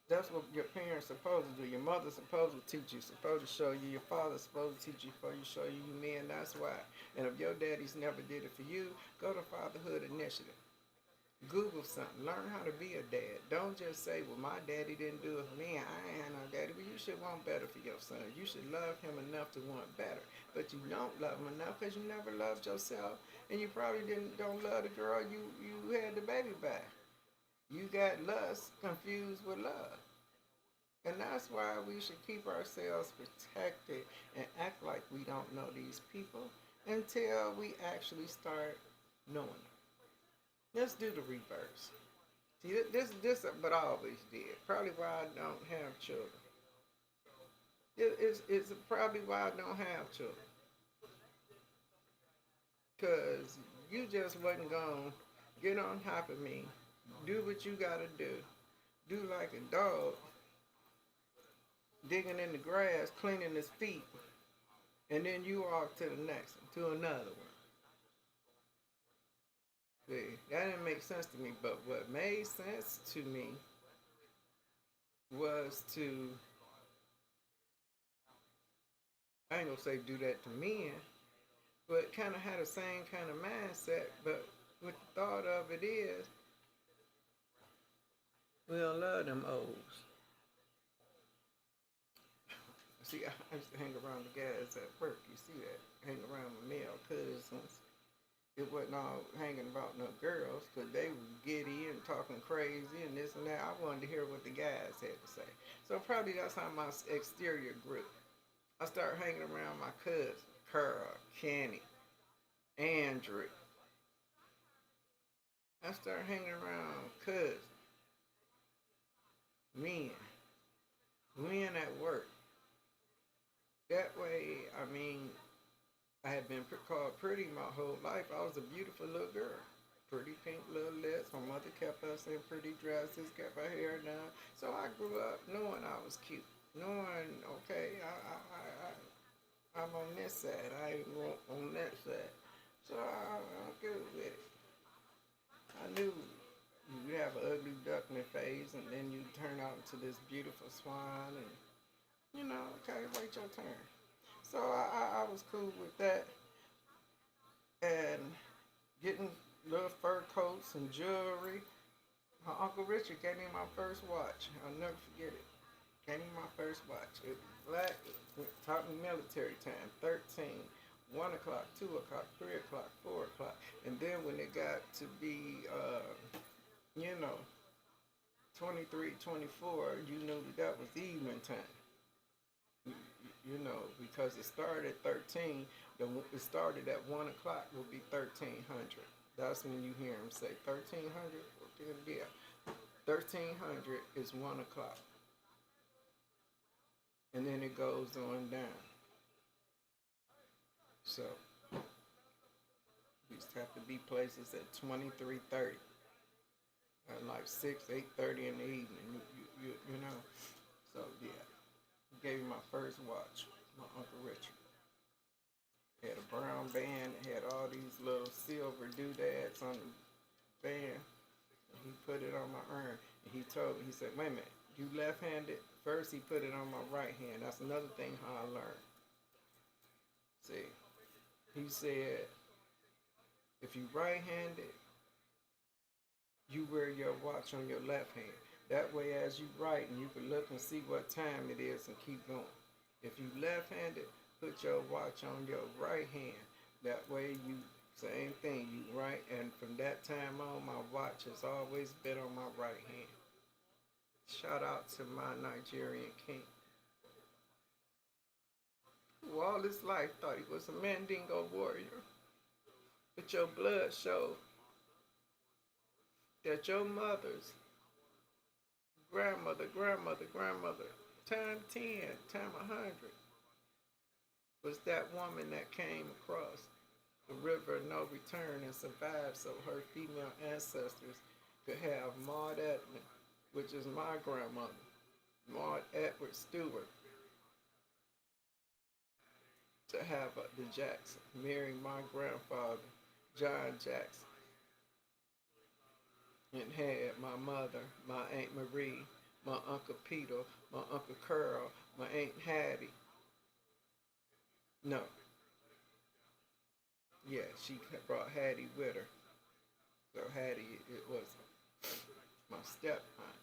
S2: that's what your parents supposed to do. Your mother's supposed to teach you, supposed to show you. Your father's supposed to teach you before you show you men. That's why. And if your daddies never did it for you, go to Fatherhood Initiative. Google something. Learn how to be a dad. Don't just say, well, my daddy didn't do it for me. I ain't had no daddy. But you should want better for your son. You should love him enough to want better. But you don't love him enough because you never loved yourself. And you probably don't love the girl you had the baby by. You got lust confused with love. And that's why we should keep ourselves protected and act like we don't know these people until we actually start knowing them. Let's do the reverse. See, this, but I always did. Probably why I don't have children. It's probably why I don't have children. Because you just wasn't going to get on top of me, do what you got to do like a dog, digging in the grass, cleaning his feet, and then you walk to the next one, to another one. See, that didn't make sense to me, but what made sense to me was to, I ain't gonna say do that to men, but kind of had the same kind of mindset, but what the thought of it is, we don't love them O's. See, I used to hang around the guys at work, you see that, hang around my male cousins. It wasn't all hanging about no girls because they were giddy and talking crazy and this and that. I wanted to hear what the guys had to say. So probably that's how my exterior grew. I started hanging around my cousins, Carl, Kenny, Andrew. I started hanging around cousins, men at work. That way, I mean, I had been called pretty my whole life. I was a beautiful little girl. Pretty pink little lips. My mother kept us in pretty dresses, kept her hair done. So I grew up knowing I was cute. Knowing, okay, I'm on this side. I ain't on that side. So I'm good with it. I knew you have an ugly duckling phase and then you turn out into this beautiful swan and, okay, wait your turn. So I was cool with that. And getting little fur coats and jewelry. My Uncle Richard gave me my first watch. I'll never forget it. Gave me my first watch. It was black. It taught me military time. 13, 1 o'clock, 2 o'clock, 3 o'clock, 4 o'clock. And then when it got to be, 23, 24, you knew that was evening time. Because it started at 13, it started at 1 o'clock will be 1300. That's when you hear him say 1300. Yeah, 1300 is 1 o'clock, and then it goes on down. So we used to have to be places at 23:30, like 6, 8:30 in the evening. You know. So yeah. Gave me my first watch, my Uncle Richard. Had a brown band, had all these little silver doodads on the band. And he put it on my arm. And he said, wait a minute, you left-handed? First he put it on my right hand. That's another thing how I learned. See, he said, if you right-handed, you wear your watch on your left hand. That way, as you write, and you can look and see what time it is and keep going. If you left-handed, put your watch on your right hand. That way, you same thing. You write, and from that time on, my watch has always been on my right hand. Shout out to my Nigerian king, who all his life thought he was a Mandingo warrior. But your blood showed that your mother's grandmother, time 10, time 100, was that woman that came across the river of no return and survived so her female ancestors could have Maud Edmond, which is my grandmother, Maud Edward Stewart, to have the Jackson, marry my grandfather, John Jackson, and had my mother, my Aunt Marie, my Uncle Peter, my Uncle Carl, my Aunt Hattie. No. Yeah, she brought Hattie with her. So Hattie, it was my step aunt.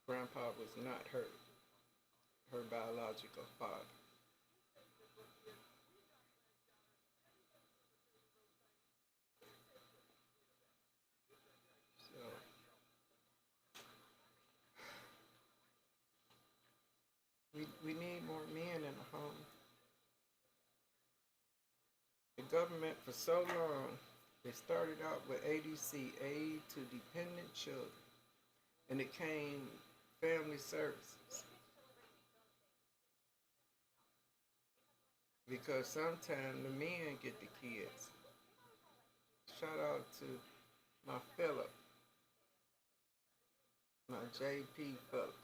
S2: Grandpa was not her biological father. So we need more men in the home. The government for so long, they started out with ADC, Aid to Dependent Children, and it came Family Services. Because sometimes the men get the kids. Shout out to my Philip, my JP Philip.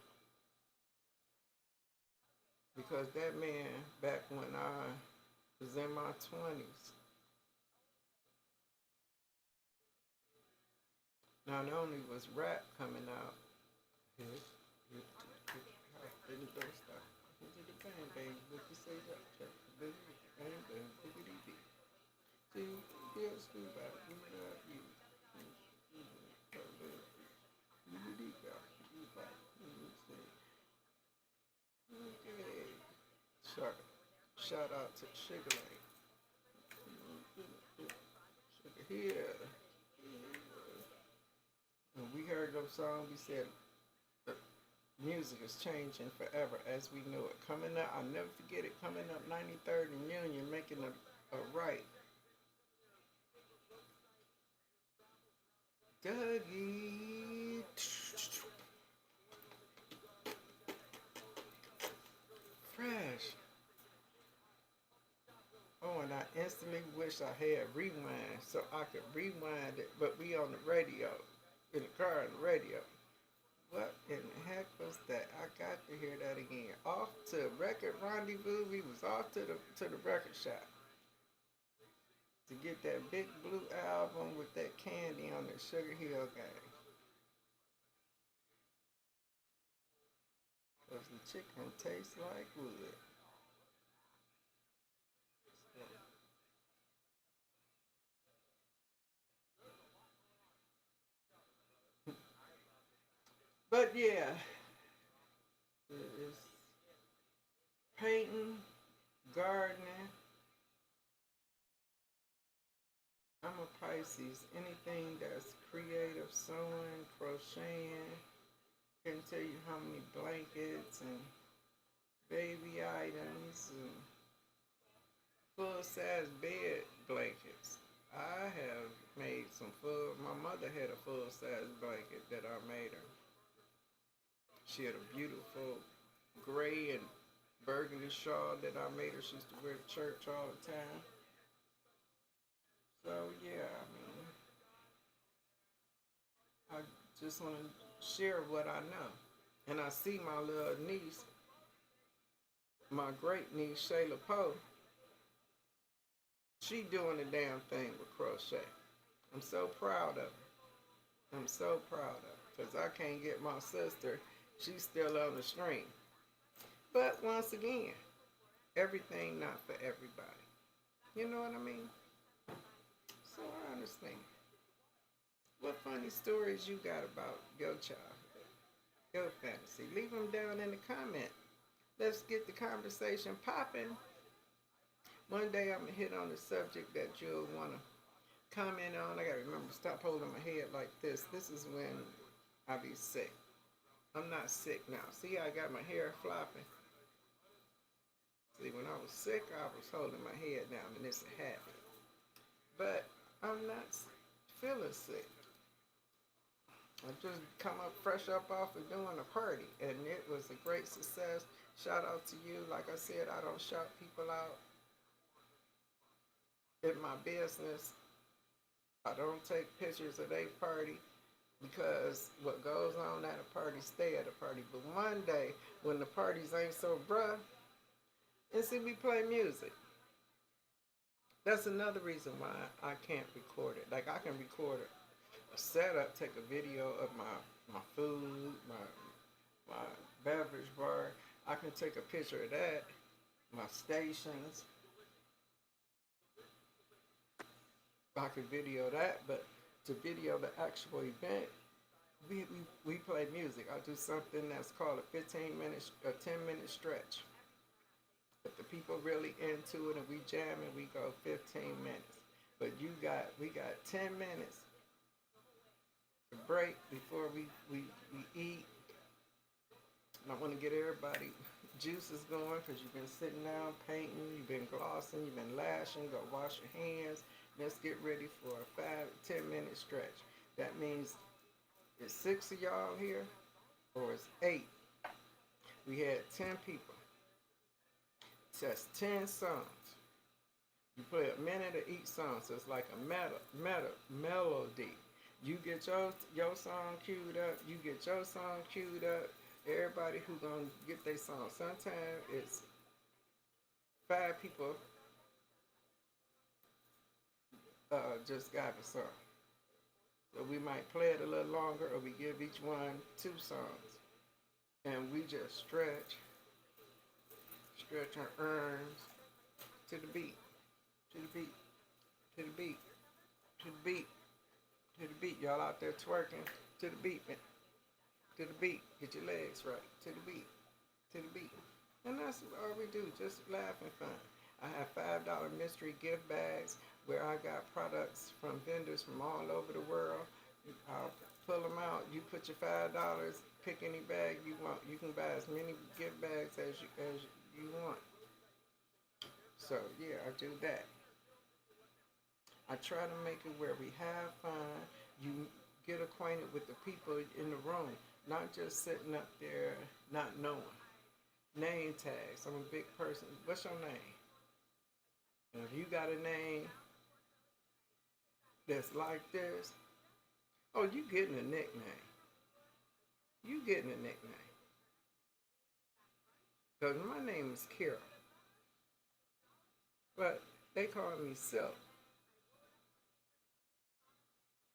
S2: Because that man, back when I was in my 20s, not only was rap coming out, don't stop. Into the bang bang, what you say that? Bang bang, boogity bee. See, yes, do that. We love you. Okay. Shout out to Sugar Lane. Sugar here. When we heard those songs, we said the music is changing forever as we knew it. Coming up, I'll never forget it, coming up 93rd and Union, making a right. Dougie. Fresh. Oh, and I instantly wish I had rewind so I could rewind it, but we on the radio, in the car on the radio. What in the heck was that? I got to hear that again. Off to Record Rendezvous, we was off to the record shop to get that Big Blue album with that candy on the Sugar Hill Gang. Cause the chicken tastes like wood. But yeah, it's painting, gardening. I'm a Pisces. Anything that's creative, sewing, crocheting. Can tell you how many blankets and baby items and full-size bed blankets. I have made my mother had a full-size blanket that I made her. She had a beautiful gray and burgundy shawl that I made her. She used to wear to church all the time. So yeah, I just want to share what I know. And I see my little niece, my great niece Shayla Poe, she doing the damn thing with crochet. I'm so proud of her. I'm so proud of her. Because I can't get my sister, she's still on the string. But once again, everything not for everybody. You know what I mean? So I understand. What funny stories you got about your childhood, your fantasy? Leave them down in the comment. Let's get the conversation popping. One day I'm going to hit on the subject that you'll want to comment on. I got to remember, stop holding my head like this. This is when I be sick. I'm not sick now. See, I got my hair flopping. See, when I was sick, I was holding my head down, and it's a habit. But I'm not feeling sick. I just come up fresh up off of doing a party, and it was a great success. Shout out to you. Like I said, I don't shout people out in my business. I don't take pictures of their party because what goes on at a party stay at a party. But one day, when the parties ain't so bruh, and see me play music. That's another reason why I can't record it. Like I can record a setup, take a video of my food, my beverage bar. I can take a picture of that, my stations. I can video that, but to video the actual event, we play music. I do something that's called a 10-minute stretch. If the people really into it and we jamming, we go 15 minutes. But we got 10 minutes to break before we eat. And I want to get everybody juices going because you've been sitting down painting, you've been glossing, you've been lashing, go wash your hands. Let's get ready for a 5-10-minute stretch. That means it's 6 of y'all here or it's 8. We had 10 people. That's 10 songs. You play a minute of each song, so it's like a melody. You get your song queued up, you get your song queued up, everybody who gonna get their song. Sometimes it's 5 people just got a song. So we might play it a little longer or we give each one 2 songs. And we just stretch our arms to the beat, to the beat, to the beat, to the beat, to the beat. Y'all out there twerking to the beat, man. To the beat. Get your legs right. To the beat, to the beat. And that's all we do, just laugh and fun. I have $5 mystery gift bags where I got products from vendors from all over the world. I'll pull them out. You put your $5, pick any bag you want. You can buy as many gift bags as you want. So yeah, I do that. I try to make it where we have fun. You get acquainted with the people in the room, not just sitting up there not knowing. Name tags. I'm a big person. What's your name? And if you got a name that's like this, oh, you getting a nickname. You getting a nickname. Because my name is Kira. But they call me Silk.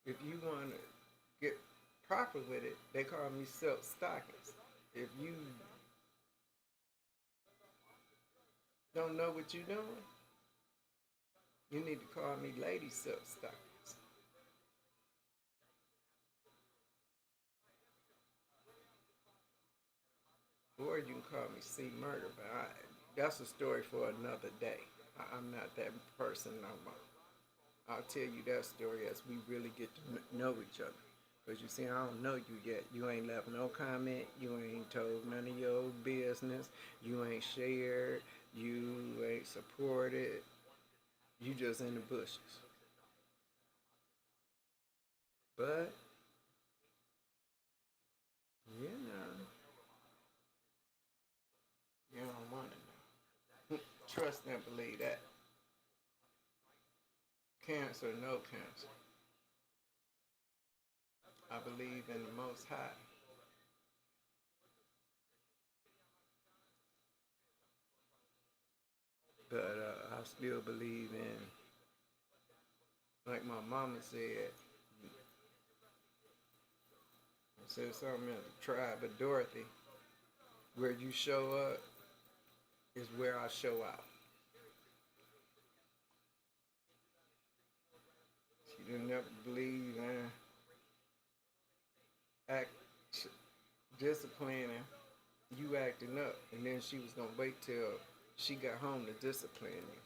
S2: If you want to get proper with it, they call me Silk Stockings. If you don't know what you're doing, you need to call me Lady Silk Stockings. Or you can call me C Murder, but that's a story for another day. I'm not that person no more. I'll tell you that story as we really get to know each other. Because you see, I don't know you yet. You ain't left no comment. You ain't told none of your business. You ain't shared. You ain't supported. You just in the bushes. But, you know, you don't want to know. Trust and believe that. Cancer, no cancer. I believe in the Most High. But I still believe in, like my mama said something in the tribe of Dorothy, where you show up is where I show out. She didn't never believe in disciplining, you acting up, and then she was gonna wait till she got home to discipline you.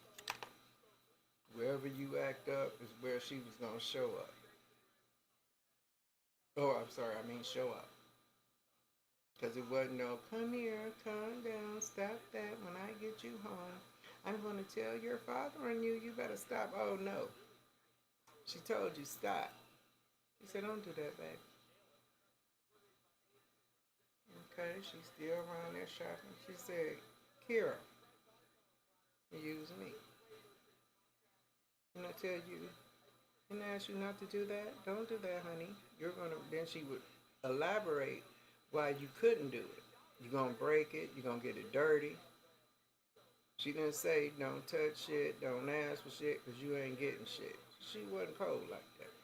S2: Wherever you act up is where she was gonna show up. Oh, I'm sorry, I mean show up. Because it wasn't no, come here, calm down, stop that. When I get you home, I'm going to tell your father and you better stop. Oh, no. She told you stop. She said, don't do that, baby. Okay, she's still around there shopping. She said, Kira, use me. And I tell you, and I ask you not to do that, don't do that, honey. You're going to, then she would elaborate why you couldn't do it. You're going to break it. You're going to get it dirty. She didn't say, don't touch shit, don't ask for shit, because you ain't getting shit. She wasn't cold like that.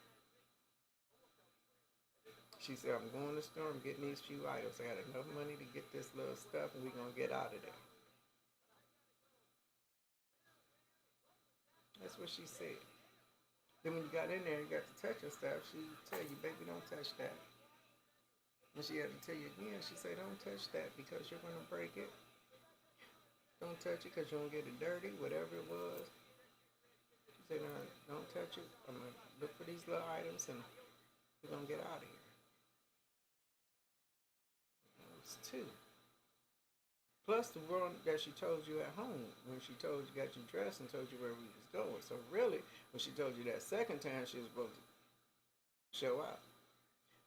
S2: She said, I'm going to the store, I'm getting these few items. I got enough money to get this little stuff, and we're going to get out of there. That's what she said. Then when you got in there and got to touching stuff, she would tell you, baby, don't touch that. And she had to tell you again, she said, don't touch that because you're going to break it. Don't touch it because you're going to get it dirty, whatever it was. She said, no, don't touch it. I'm going to look for these little items and we're going to get out of here. It was two. Plus the one that she told you at home when she told you, got you dressed and told you where we was going. So really, when she told you that second time, she was supposed to show out.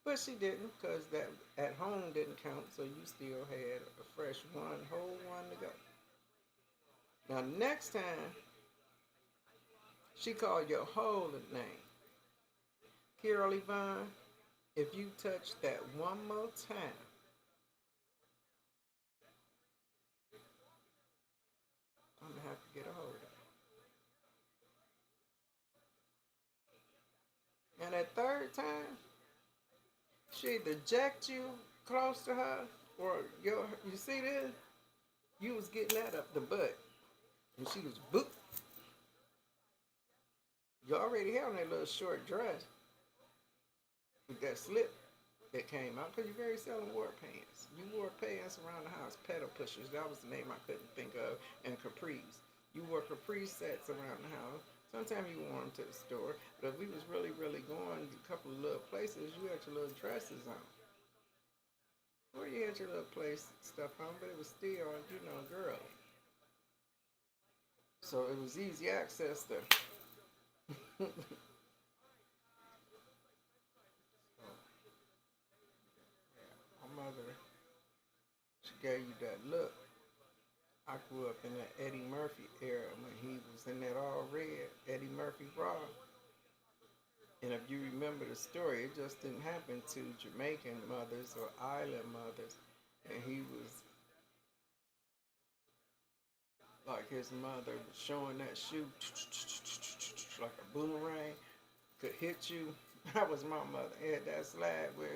S2: But she didn't, because that at home didn't count, so you still had a fresh whole one to go. Now, next time, she called your whole name. Kira Levine, if you touch that one more time, I'm going to have to get a hold of it. And that third time, she either jacked you close to her, or you see this? You was getting that up the butt. And she was boop. You already had on that little short dress with that slip that came out, because you very seldom wore pants. You wore pants around the house, pedal pushers. That was the name I couldn't think of, and capris. You wore capri sets around the house. Sometimes you wore them to the store, but if we was really, really going to a couple of little places, you had your little dresses on. Or you had your little place stuff on, but it was still, girly. So it was easy access to. My mother, she gave you that look. I grew up in that Eddie Murphy era when he was in that all red Eddie Murphy bra. And if you remember the story, it just didn't happen to Jamaican mothers or island mothers. And he was like, his mother was showing that shoe like a boomerang, could hit you. That was my mother. It had that slide where,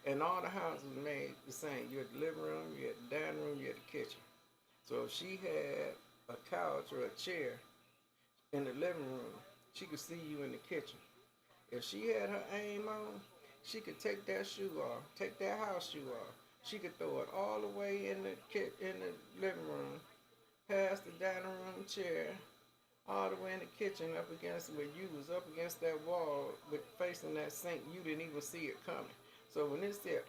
S2: and all the houses was made the same. You had the living room, you had the dining room, you had the kitchen. So if she had a couch or a chair in the living room, she could see you in the kitchen. If she had her aim on, she could take that shoe off, take that house shoe off. She could throw it all the way in the living room, past the dining room chair, all the way in the kitchen, up against where you was up against that wall, with facing that sink. You didn't even see it coming. So when it said,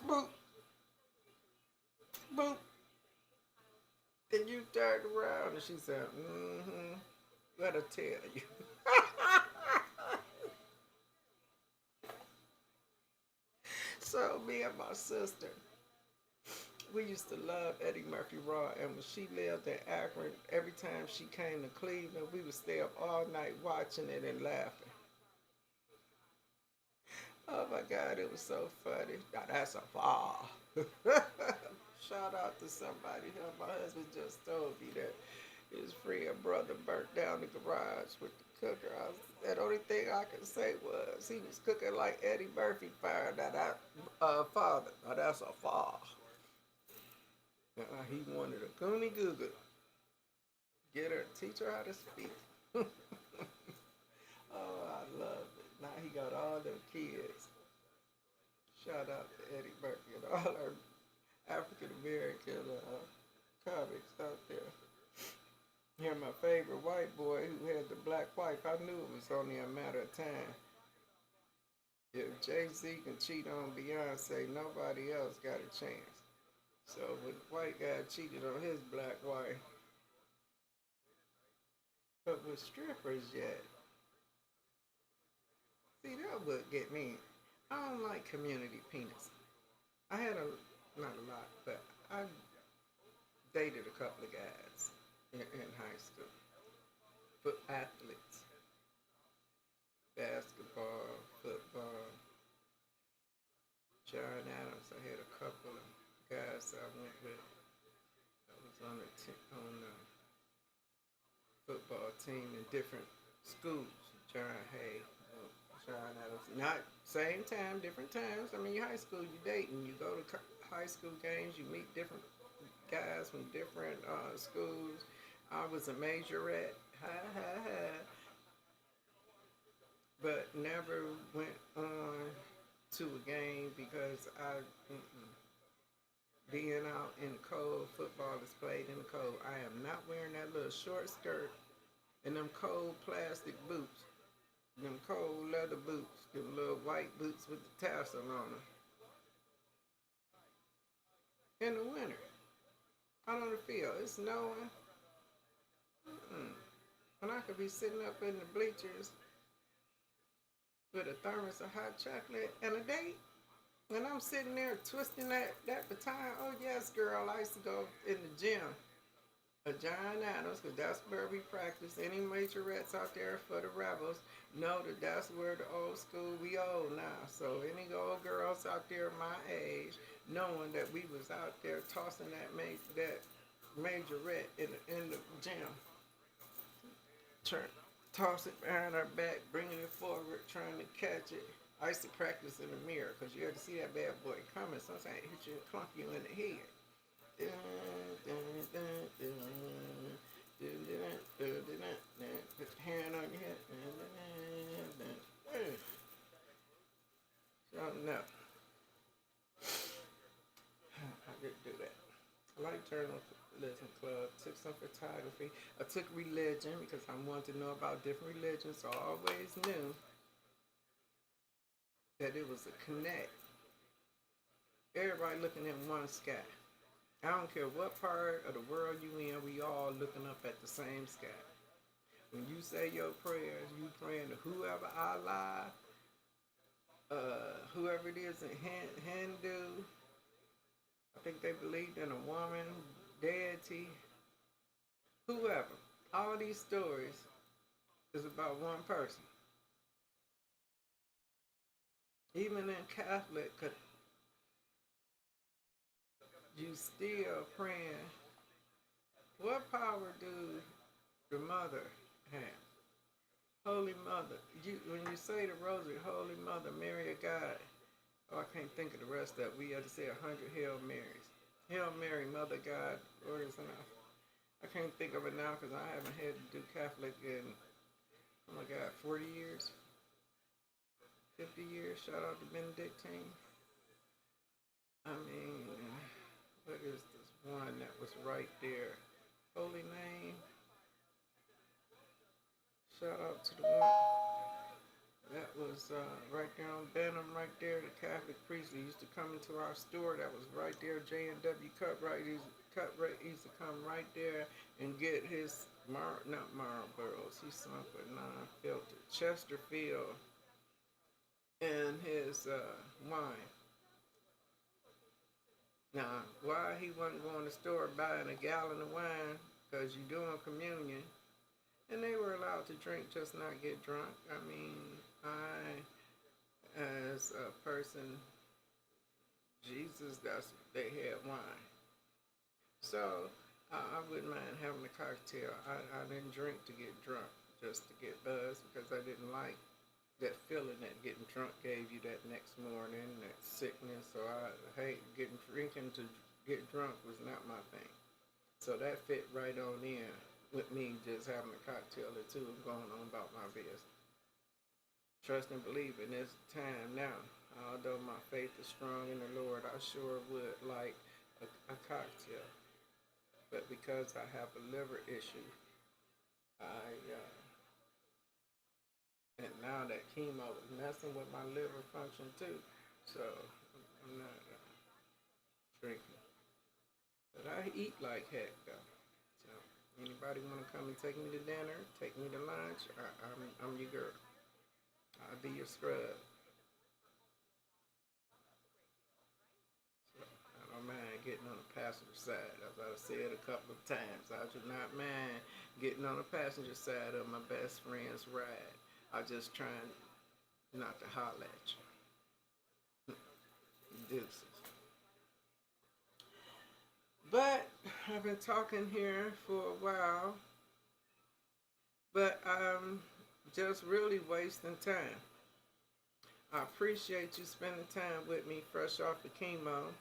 S2: boop, boop, and you turned around and she said, let her tell you. So me and my sister, we used to love Eddie Murphy Raw, and when she lived in Akron, every time she came to Cleveland, we would stay up all night watching it and laughing. Oh my God, it was so funny. Now that's a fall. Shout out to somebody. My husband just told me that his friend brother burnt down the garage with the cooker. The only thing I could say was he was cooking like Eddie Murphy fired that father. Now that's a fall. He wanted a goonie goo-goo. Get her, teach her how to speak. Oh, I love it. Now he got all them kids. Shout out to Eddie Murphy and all our African American comics out there. Here, my favorite white boy who had the black wife. I knew it was only a matter of time. If Jay-Z can cheat on Beyonce, nobody else got a chance. So when the white guy cheated on his black wife, but with strippers yet, see, that would get me. I don't like community penis. I had not a lot, but I dated a couple of guys in high school. Foot athletes. Basketball, football. John Adams, I had a couple of guys I went with. I was on the football team in different schools. John Hay, John Adams. Not same time, different times. I mean, high school, you dating. You go to high school games, you meet different guys from different schools. I was a majorette. Ha ha ha. But never went on to a game because being out in the cold, football is played in the cold. I am not wearing that little short skirt and them cold plastic boots, them cold leather boots, them little white boots with the tassel on them. In the winter, out on the field, it's snowing. And I could be sitting up in the bleachers with a thermos of hot chocolate and a date. And I'm sitting there twisting that baton. Oh, yes, girl, I used to go in the gym at John Adams, because that's where we practice. Any majorettes out there for the rebels know that that's where the old school, we old now. So any old girls out there my age, knowing that we was out there tossing that majorette in the gym. Toss it behind our back, bringing it forward, trying to catch it. I used to practice in the mirror because you had to see that bad boy coming. Sometimes it hit you and clunk you in the head. Put your hand on your head. Something up. I didn't do that. I like journalism club. Took some photography. I took religion because I wanted to know about different religions. So I always knew that it was a connect. Everybody looking in one sky. I don't care what part of the world you in, we all looking up at the same sky. When you say your prayers, you praying to whoever, Allah, whoever it is in Hindu. I think they believed in a woman, deity, whoever. All these stories is about one person. Even in Catholic, you still praying. What power do the mother have? Holy Mother. When you say the rosary, Holy Mother, Mary of God. Oh, I can't think of the rest of it. We had to say 100 Hail Marys. Hail Mary, Mother God, Lord is enough. I can't think of it now because I haven't had to do Catholic in, oh my God, 40 years. 50 years. Shout out to Benedictine. I mean, what is this one that was right there? Holy Name. Shout out to the one that was right there on Benham, right there. The Catholic priest who used to come into our store. That was right there. J&W Cutright used to come right there and get his not Marlboros. He sunk with non-filtered Chesterfield and his wine. Now, why he wasn't going to the store buying a gallon of wine? Because you're doing communion. And they were allowed to drink, just not get drunk. I mean, as a person, Jesus, they had wine. So, I wouldn't mind having a cocktail. I didn't drink to get drunk, just to get buzzed, because I didn't like that feeling that getting drunk gave you that next morning, that sickness. So I hate drinking to get drunk was not my thing. So that fit right on in with me just having a cocktail or two and going on about my business. trust and believe in this time now. Although my faith is strong in the Lord, I sure would like a cocktail. But because I have a liver issue, and now that chemo is messing with my liver function too, so I'm not drinking. But I eat like heck though. So anybody want to come and take me to dinner, take me to lunch, I'm your girl. I'll be your scrub. So I don't mind getting on the passenger side. As I've said a couple of times, I do not mind getting on the passenger side of my best friend's ride. I just trying not to holler at you. Deuces. But I've been talking here for a while, but I'm just really wasting time. I appreciate you spending time with me fresh off the chemo.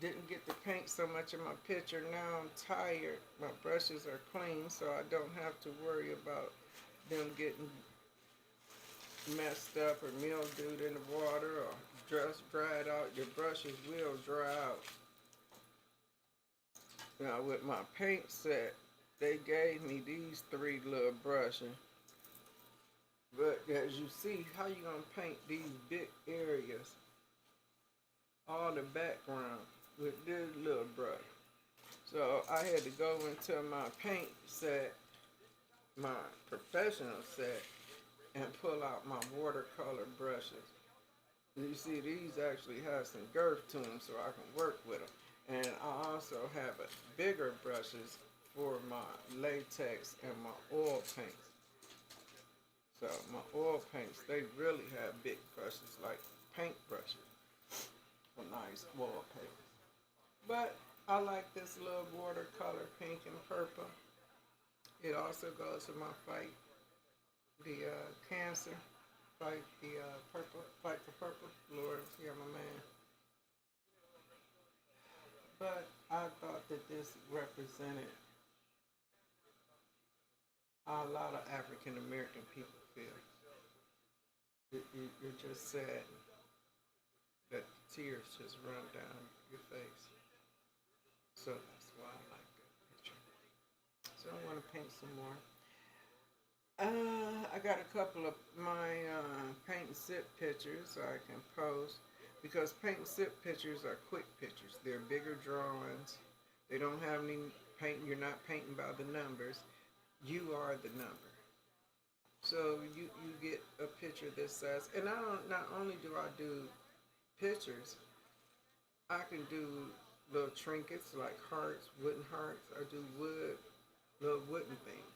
S2: Didn't get to paint so much of my picture. Now I'm tired. My brushes are clean, so I don't have to worry about them getting messed up or mildewed in the water or just dried out. Your brushes will dry out. Now with my paint set, they gave me these 3 little brushes. But as you see, how you gonna paint these big areas, all the background with this little brush? So I had to go into my paint set, my professional set, and pull out my watercolor brushes. You see, these actually have some girth to them, so I can work with them. And I also have bigger brushes for my latex and my oil paints. So my oil paints, they really have big brushes, like paint brushes for nice oil paints. But I like this little watercolor pink and purple. It also goes with my fight, the cancer, fight the purple, fight for purple. Lord, yeah, my man. But I thought that this represented how a lot of African American people feel. You're just sad that tears just run down your face. So that's why I like that picture. So I want to paint some more. I got a couple of my paint and sip pictures I can post. Because paint and sip pictures are quick pictures. They're bigger drawings. They don't have any paint. You're not painting by the numbers. You are the number. So you get a picture this size. And not only do I do pictures, I can do little trinkets like hearts, wooden hearts. I do wood, little wooden things.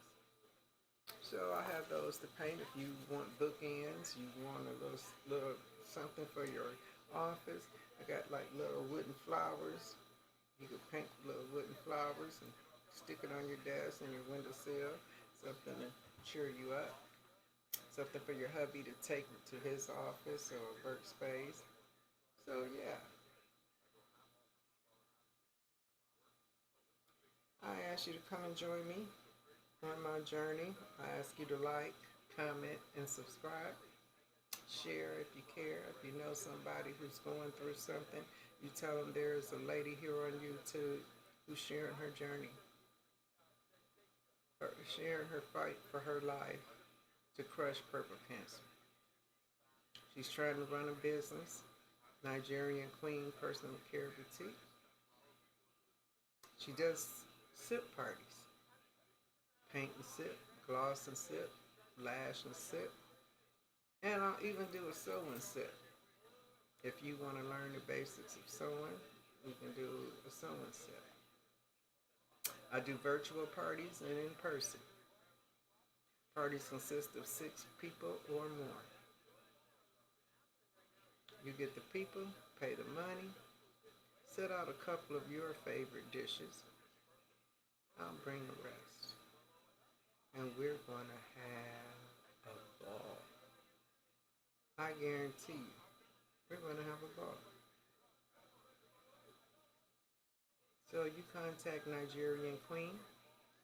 S2: So I have those to paint. If you want bookends, you want a little something for your office. I got like little wooden flowers. You can paint little wooden flowers and stick it on your desk and your windowsill. Something to cheer you up. Something for your hubby to take to his office or workspace. So yeah. I ask you to come and join me on my journey. I ask you to like, comment, and subscribe. Share if you care. If you know somebody who's going through something, you tell them there's a lady here on YouTube who's sharing her journey, sharing her fight for her life to crush purple cancer. She's trying to run a business, Nigerian Queen Personal Care Boutique. She does sip parties, paint and sip, gloss and sip, lash and sip. And I'll even do a sew and sip. If you want to learn the basics of sewing, you can do a sew and sip. I do virtual parties and in person. Parties consist of 6 people or more. You get the people, pay the money, set out a couple of your favorite dishes. I'll bring the rest. And we're going to have a ball. I guarantee you, we're going to have a ball. So you contact Nigerian Queen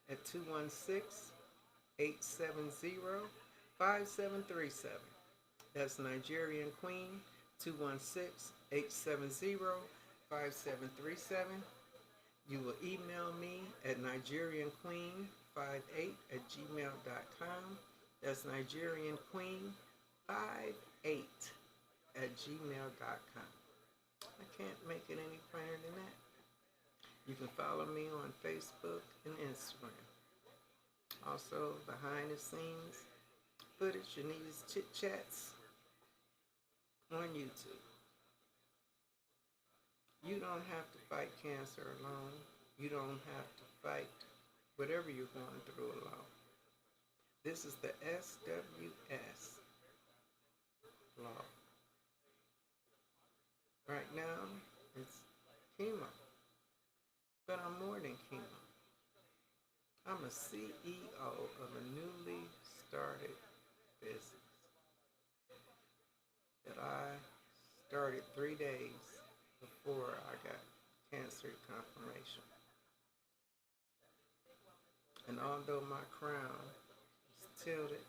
S2: at 216-870-4644. 5737. That's Nigerian Queen 216-870-5737. You will email me at nigerianqueen58@gmail.com. That's nigerianqueen58@gmail.com. I can't make it any plainer than that. You can follow me on Facebook and Instagram. Also, behind the scenes footage and these chit chats on YouTube. You don't have to fight cancer alone. You don't have to fight whatever you're going through alone. This is the SWS law. Right now, it's chemo. But I'm more than chemo. I'm a CEO of a newly started business that I started 3 days before I got cancer confirmation. And although my crown was tilted,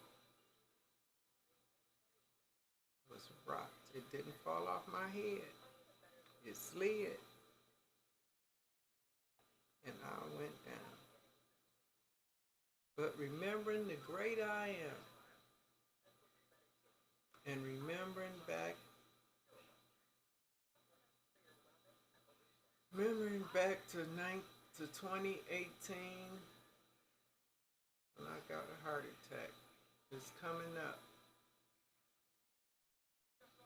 S2: was rocked, it didn't fall off my head. It slid, and I went down. But remembering the great I am, and remembering back to 2018, when I got a heart attack. It's coming up.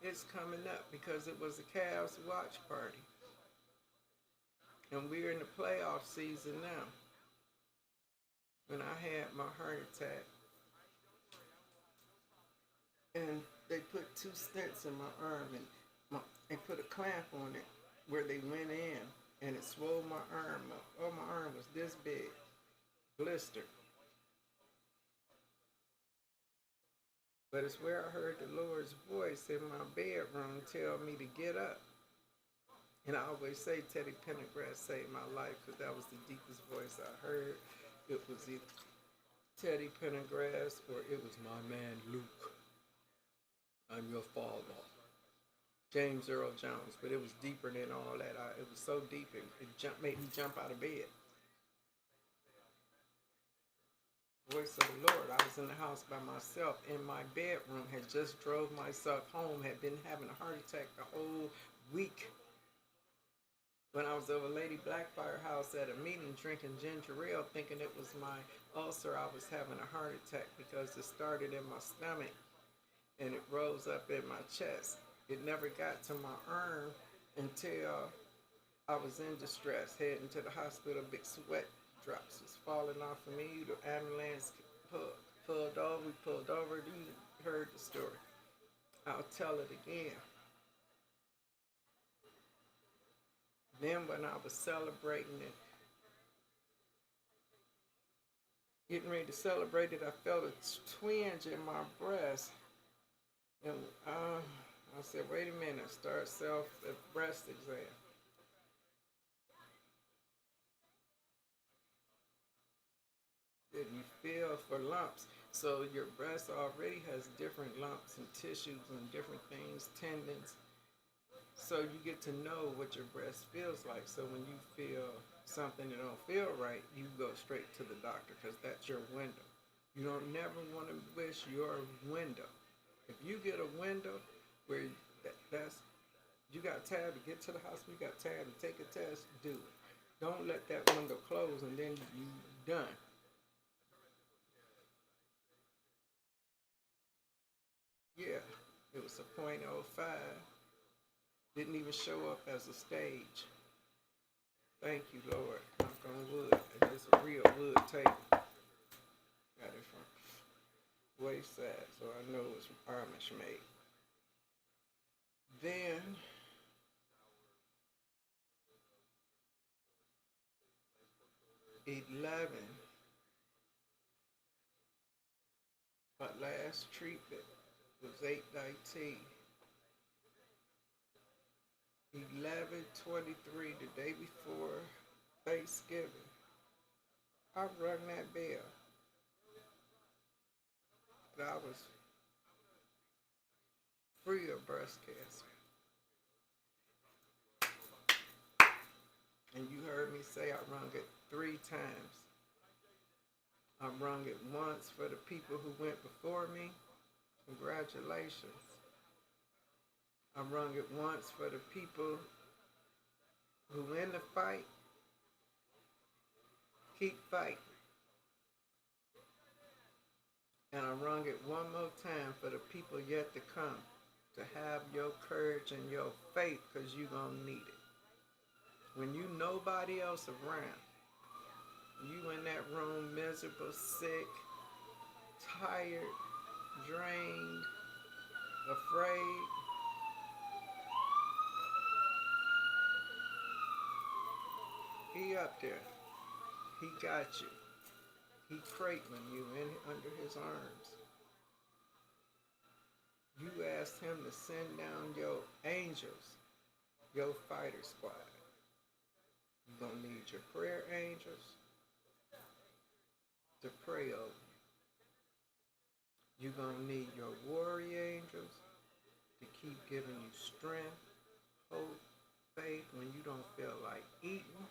S2: It's coming up because it was a Cavs watch party. And we're in the playoff season now. When I had my heart attack, and they put 2 stents in my arm, and they put a clamp on it where they went in, and it swelled my arm up. Oh, my arm was this big, blistered. But it's where I heard the Lord's voice in my bedroom tell me to get up. And I always say Teddy Pendergrass saved my life because that was the deepest voice I heard. It was either Teddy Pendergrass or it was my man Luke. I'm your father. James Earl Jones. But it was deeper than all that. It was so deep it made me jump out of bed. Voice of the Lord. I was in the house by myself in my bedroom, had just drove myself home, had been having a heart attack the whole week. When I was over Lady Blackfire house at a meeting drinking ginger ale, thinking it was my ulcer, I was having a heart attack because it started in my stomach and it rose up in my chest. It never got to my arm until I was in distress, heading to the hospital. Big sweat drops was falling off of me. The ambulance pulled over. We pulled over. You heard the story. I'll tell it again. Then when I was celebrating it, getting ready to celebrate it, I felt a twinge in my breast. And I said, wait a minute, start breast exam. Did you feel for lumps? So your breast already has different lumps and tissues and different things, tendons. So you get to know what your breast feels like. So when you feel something that don't feel right, you go straight to the doctor because that's your window. You don't never want to wish your window. If you get a window where you got time to get to the hospital, you got time to take a test, do it. Don't let that window close and then you done. Yeah, it was a .05. Didn't even show up as a stage. Thank you, Lord. Knock on wood. And it's a real wood table. Got it from Wayside, so I know it's Amish made. Then my last treatment was 8/19. 11/23, the day before Thanksgiving. I rung that bell. that I was free of breast cancer. And you heard me say I rung it 3 times. I rung it once for the people who went before me. Congratulations. I rung it once for the people who in the fight. Keep fighting. And I rung it one more time for the people yet to come, to have your courage and your faith, because you're going to need it. When you nobody else around, you in that room miserable, sick, tired, drained, afraid, he up there. He got you. He cradling you in under his arms. You asked him to send down your angels, your fighter squad. You're going to need your prayer angels to pray over you. You're going to need your warrior angels to keep giving you strength, hope, faith when you don't feel like eating,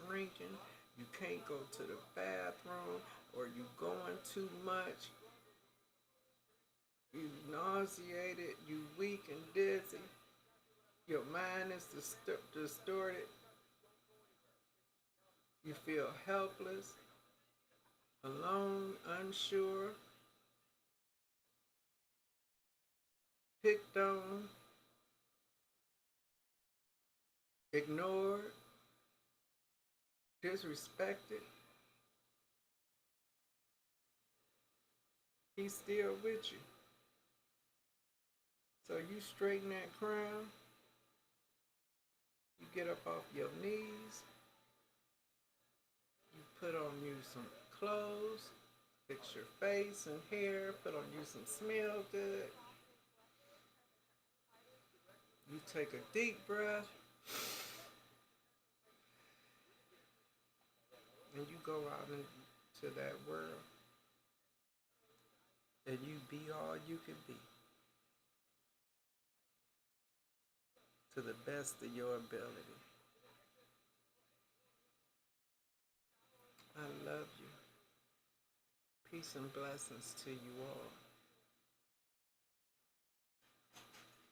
S2: drinking, you can't go to the bathroom, or you going too much, you nauseated, you weak and dizzy, your mind is distorted, you feel helpless, alone, unsure, picked on, ignored, disrespected. He's still with you. So you straighten that crown, you get up off your knees, you put on you some clothes, fix your face and hair, put on you some smell good. You take a deep breath, and you go out into that world, and you be all you can be, to the best of your ability. I love you. Peace and blessings to you all.